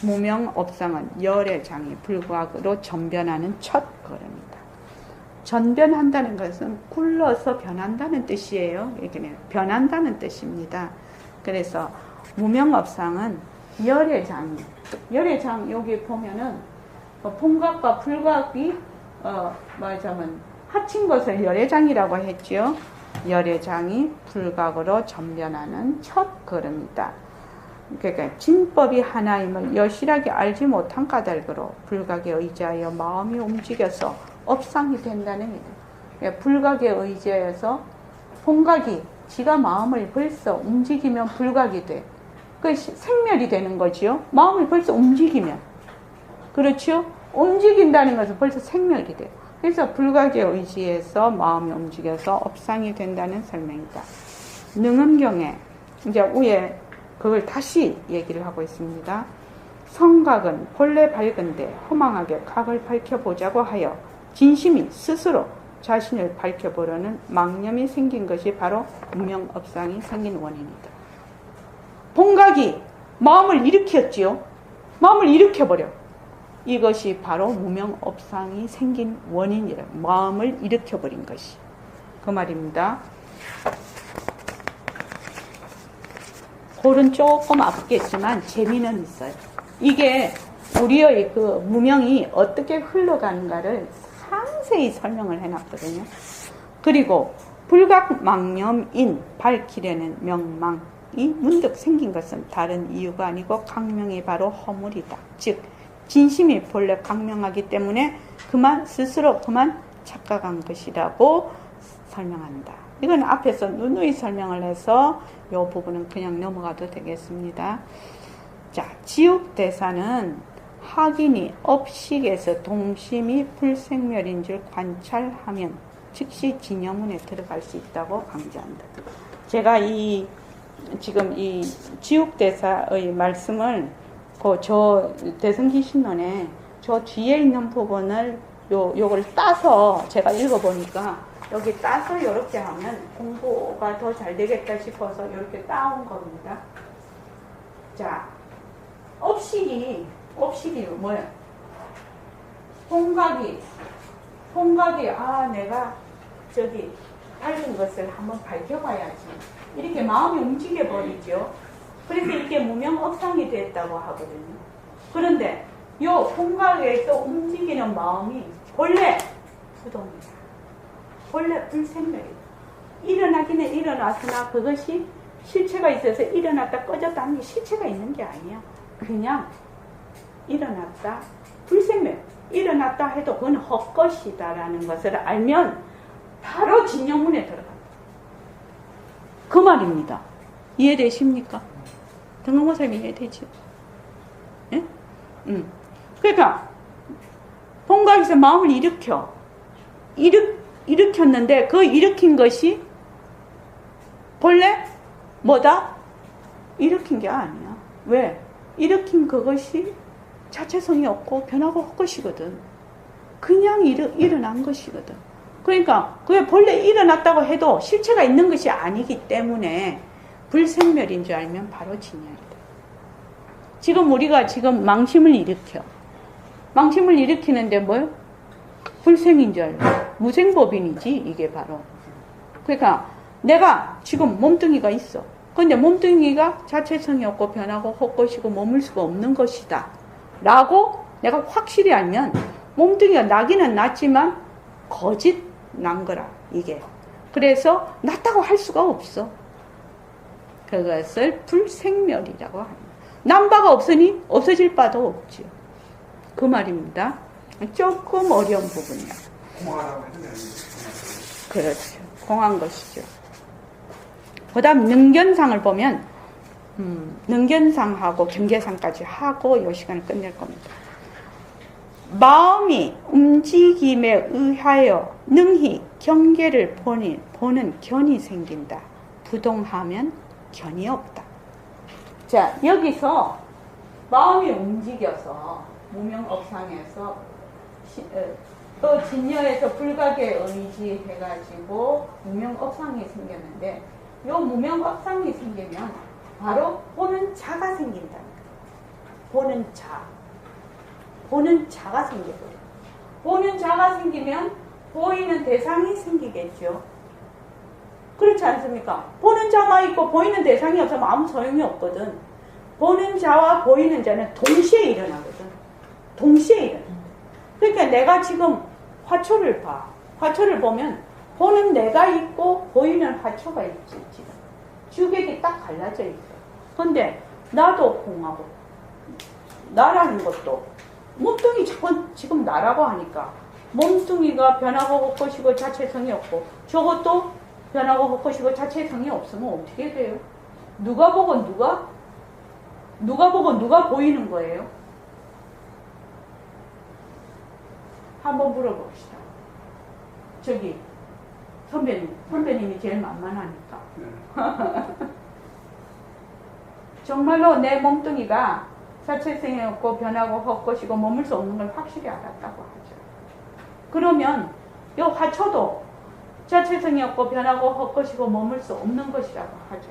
무명업상은 열의 장이 불과학으로 전변하는 첫 걸음이다. 전변한다는 것은 굴러서 변한다는 뜻이에요. 변한다는 뜻입니다. 그래서 무명업상은 열의 장이, 열의 장 여기 보면은 본각과 불각이 말하자면 합친 것을 열애장이라고 했죠. 열애장이 불각으로 전변하는 첫 걸음이다. 그러니까 진법이 하나임을 여실하게 알지 못한 까닭으로 불각에 의지하여 마음이 움직여서 업상이 된다는 얘기예요. 그러니까 불각에 의지해서 본각이 지가 마음을 벌써 움직이면 불각이 돼. 그 생멸이 되는 거지요. 마음을 벌써 움직이면. 그렇죠? 움직인다는 것은 벌써 생멸이 돼요. 그래서 불각에 의지해서 마음이 움직여서 업상이 된다는 설명이다. 능음경에 이제 위에 그걸 다시 얘기를 하고 있습니다. 성각은 본래 밝은데 허망하게 각을 밝혀보자고 하여 진심이 스스로 자신을 밝혀보려는 망념이 생긴 것이 바로 무명업상이 생긴 원인이다. 본각이 마음을 일으켰지요. 마음을 일으켜버려. 이것이 바로 무명업상이 생긴 원인이라. 마음을 일으켜버린 것이. 그 말입니다. 골은 조금 아프겠지만 재미는 있어요. 이게 우리의 그 무명이 어떻게 흘러가는가를 상세히 설명을 해놨거든요. 그리고 불각망념인 밝히려는 명망이 문득 생긴 것은 다른 이유가 아니고 강명이 바로 허물이다. 즉 진심이 본래 강명하기 때문에 스스로 그만 착각한 것이라고 설명한다. 이건 앞에서 누누이 설명을 해서 이 부분은 그냥 넘어가도 되겠습니다. 자, 지옥대사는 확인이 업식에서 동심이 불생멸인 줄 관찰하면 즉시 진여문에 들어갈 수 있다고 강조한다. 제가 지금 이 지옥대사의 말씀을 저 대승기신론에 저 뒤에 있는 부분을 요걸 따서 제가 읽어보니까 여기 따서 이렇게 하면 공부가 더 잘 되겠다 싶어서 이렇게 따온 겁니다. 자, 업식이 뭐예요? 본각이 내가 저기 밝은 것을 한번 밝혀봐야지. 이렇게 마음이 움직여버리죠. 그래서 이게 무명업상이 됐다고 하거든요. 그런데 요 본각에서 움직이는 마음이 본래 부동이다. 본래 불생멸이다. 일어나기는 일어났으나 그것이 실체가 있어서 일어났다 꺼졌다 하는 게 실체가 있는 게 아니야. 그냥 일어났다 불생멸. 일어났다 해도 그건 헛것이다라는 것을 알면 바로 진영문에 들어간다. 그 말입니다. 이해되십니까? 등록모사님 이해되죠? 예? 그러니까 본각에서 마음을 일으켰는데 그 일으킨 것이 본래 뭐다? 일으킨 게 아니야. 왜? 일으킨 그것이 자체성이 없고 변하고 헛것이거든. 그냥 일어난 것이거든. 그러니까 그게 본래 일어났다고 해도 실체가 있는 것이 아니기 때문에 불생멸인 줄 알면 바로 진야이다. 지금 우리가 지금 망심을 일으켜. 망심을 일으키는데 뭐요? 불생인 줄 알고. 무생법인이지 이게 바로. 그러니까 내가 지금 몸뚱이가 있어. 그런데 몸뚱이가 자체성이 없고 변하고 헛것이고 머물 수가 없는 것이다 라고 내가 확실히 알면 몸뚱이가 나기는 났지만 거짓 난 거라 이게. 그래서 났다고 할 수가 없어. 그것을 불생멸이라고 합니다. 난 바가 없으니 없어질 바도 없지요. 그 말입니다. 조금 어려운 부분이야. 공하라고 했는데 그렇죠. 공한 것이죠. 그 다음 능견상을 보면 능견상하고 경계상까지 하고 이 시간을 끝낼 겁니다. 마음이 움직임에 의하여 능히 경계를 보는 견이 생긴다. 부동하면 견이 없다. 자, 여기서 마음이 움직여서 무명업상에서 또 진여에서 불각에 의지해가지고 무명업상이 생겼는데 이 무명업상이 생기면 바로 보는 자가 생긴다. 보는 자. 보는 자가 생겨버려. 보는 자가 생기면 보이는 대상이 생기겠죠. 그렇지 않습니까? 보는 자만 있고 보이는 대상이 없으면 아무 소용이 없거든. 보는 자와 보이는 자는 동시에 일어나거든. 동시에 일어나. 그러니까 내가 지금 화초를 봐. 화초를 보면 보는 내가 있고 보이는 화초가 있지. 지금. 주객이 딱 갈라져 있어. 그런데 나도 공하고 나라는 것도 몸뚱이 지금 나라고 하니까 몸뚱이가 변하고 헛것이고 자체성이 없고 저것도 변하고 헛것이고 자체성이 없으면 어떻게 돼요? 누가 보고 누가 보이는 거예요? 한번 물어봅시다. 저기 선배님이 제일 만만하니까. 정말로 내 몸뚱이가 자체성이 없고 변하고 헛것이고 머물 수 없는 걸 확실히 알았다고 하죠. 그러면 이 화초도 자체성이 없고 변하고 헛것이고 머물 수 없는 것이라고 하죠.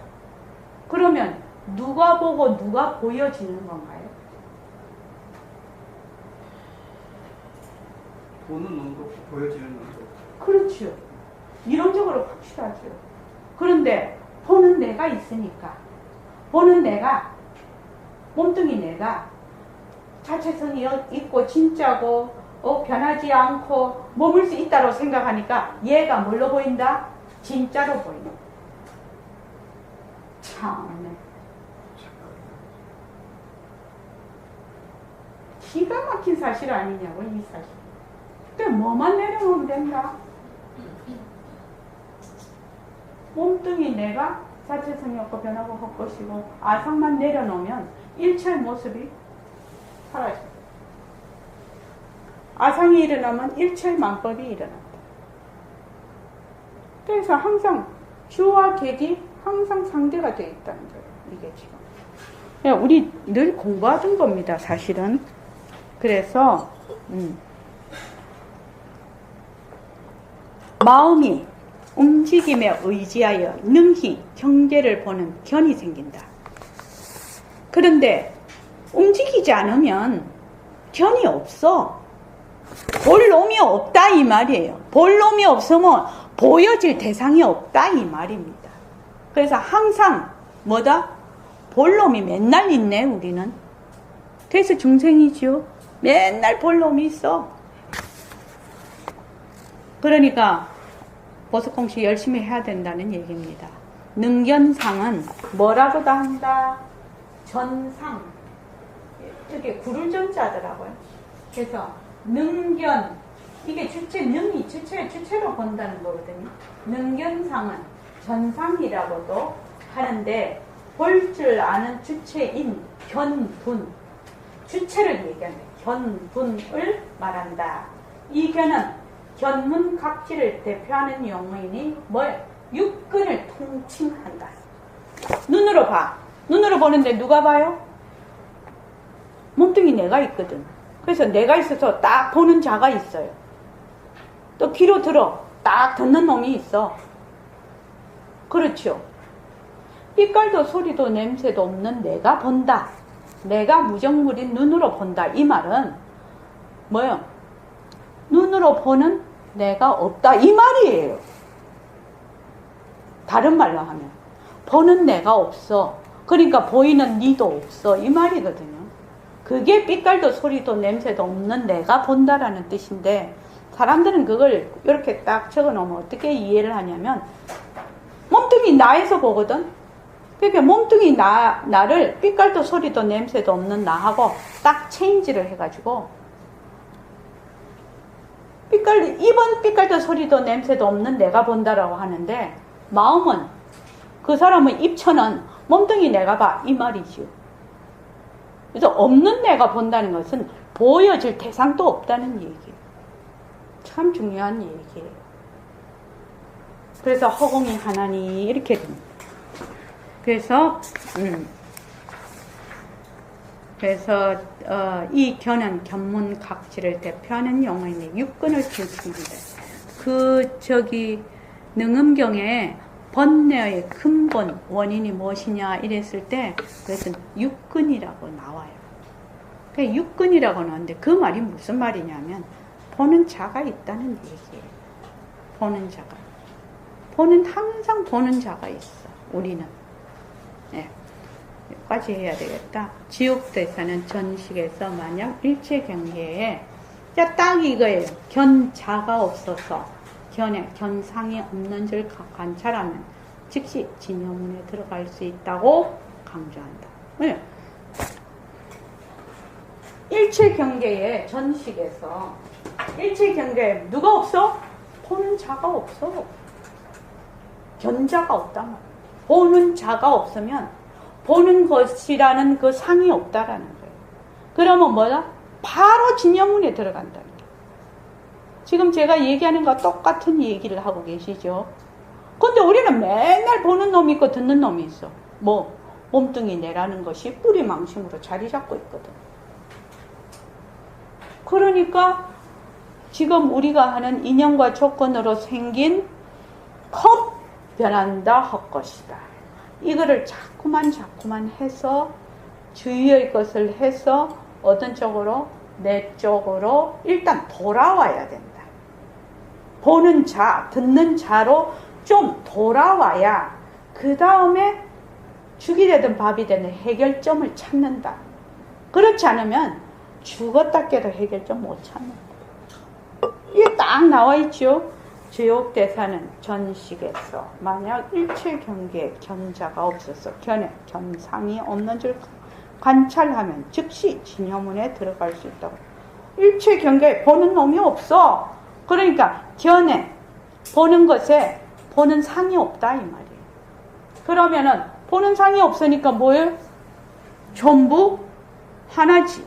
그러면 누가 보고 누가 보여지는 건가요? 보는 눈도 없고 보여지는 눈도 없고. 그렇죠. 이론적으로 확실하죠. 그런데 보는 내가 있으니까 보는 내가 몸뚱이 내가 자체성이 있고 진짜고 변하지 않고 머물 수 있다고 생각하니까 얘가 뭘로 보인다? 진짜로 보인다. 참네. 기가 막힌 사실 아니냐고 이 사실. 근데 뭐만 내려놓으면 된다? 몸뚱이 내가 자체성이 없고 변하고 헛것이고 아상만 내려놓으면 일체의 모습이 사라져요. 아상이 일어나면 일체의 만법이 일어난다. 그래서 항상 주와 객이 항상 상대가 되어 있다는 거예요. 이게 지금. 우리 늘 공부하던 겁니다. 사실은. 그래서 마음이 움직임에 의지하여 능히 경계를 보는 견이 생긴다. 그런데 움직이지 않으면 견이 없어. 볼 놈이 없다 이 말이에요. 볼 놈이 없으면 보여질 대상이 없다 이 말입니다. 그래서 항상 뭐다? 볼 놈이 맨날 있네 우리는. 그래서 중생이죠. 맨날 볼 놈이 있어. 그러니까 보석공시 열심히 해야 된다는 얘기입니다. 능견상은 뭐라고도 한다? 전상. 이렇게 구를 전자더라고요. 그래서 능견, 이게 주체로 본다는 거거든요. 능견상은 전상이라고도 하는데 볼 줄 아는 주체인 견분, 주체를 얘기합니다. 견분을 말한다. 이 견은 견문각지를 대표하는 용어이니 뭐예요? 육근을 통칭한다. 눈으로 봐. 눈으로 보는데 누가 봐요? 몸뚱이 내가 있거든. 그래서 내가 있어서 딱 보는 자가 있어요. 또 귀로 들어 딱 듣는 놈이 있어. 그렇죠. 빛깔도 소리도 냄새도 없는 내가 본다. 내가 무정물인 눈으로 본다. 이 말은 뭐예요? 눈으로 보는 내가 없다. 이 말이에요. 다른 말로 하면 보는 내가 없어. 그러니까 보이는 니도 없어. 이 말이거든요. 그게 빛깔도 소리도 냄새도 없는 내가 본다라는 뜻인데, 사람들은 그걸 이렇게 딱 적어놓으면 어떻게 이해를 하냐면, 몸뚱이 나에서 보거든. 그러니까 몸뚱이 나를 빛깔도 소리도 냄새도 없는 나하고 딱 체인지를 해가지고, 입은 빛깔도 소리도 냄새도 없는 내가 본다라고 하는데, 마음은, 그 사람의 입천은 몸뚱이 내가 봐. 이 말이지요. 그래서 없는 내가 본다는 것은 보여질 대상도 없다는 얘기예요. 참 중요한 얘기예요. 그래서 허공이 하나니 이렇게 됩니다. 그래서 이 견은 견문각지를 대표하는 용어인데 육근을 지칭한다. 능음경에 번뇌의 근본 원인이 무엇이냐 이랬을 때 그것은 육근이라고 나와요. 그 육근이라고 나오는데 그 말이 무슨 말이냐면 보는 자가 있다는 얘기예요. 보는 자가. 항상 보는 자가 있어. 우리는. 네. 여기까지 해야 되겠다. 지옥대사는 전식에서 만약 일체경계에 딱 이거예요. 견자가 없어서 견에 견상이 없는 줄 관찰하면 즉시 진여문에 들어갈 수 있다고 강조한다. 네. 일체경계의 전식에서 일체경계에 누가 없어? 보는 자가 없어. 견자가 없단 말이야. 보는 자가 없으면 보는 것이라는 그 상이 없다라는 거예요. 그러면 뭐야? 바로 진여문에 들어간다는 거예요. 지금 제가 얘기하는 거와 똑같은 얘기를 하고 계시죠. 근데 우리는 맨날 보는 놈이 있고 듣는 놈이 있어. 몸뚱이 내라는 것이 뿌리망심으로 자리 잡고 있거든. 그러니까 지금 우리가 하는 인연과 조건으로 생긴 컵 변한다 헛것이다. 이거를 자꾸만 해서 주의의 것을 해서 어떤 쪽으로? 내 쪽으로 일단 돌아와야 된다. 보는 자, 듣는 자로 좀 돌아와야 그 다음에 죽이 되든 밥이 되든 해결점을 찾는다. 그렇지 않으면 죽었다 깨도 해결점 못 찾는다. 이게 딱 나와 있죠. 지옥대사는 전식에서 만약 일체경계에 견자가 없어서 견에 견상이 없는 줄 관찰하면 즉시 진여문에 들어갈 수 있다고. 일체경계에 보는 놈이 없어. 그러니까 견에 보는 것에 보는 상이 없다 이 말이에요. 그러면은 보는 상이 없으니까 뭐예요? 전부 하나지.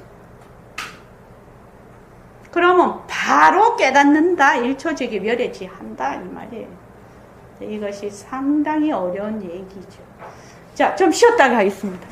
그러면 바로 깨닫는다. 일초적이 멸해지한다 이 말이에요. 이것이 상당히 어려운 얘기죠. 자, 좀 쉬었다가 하겠습니다.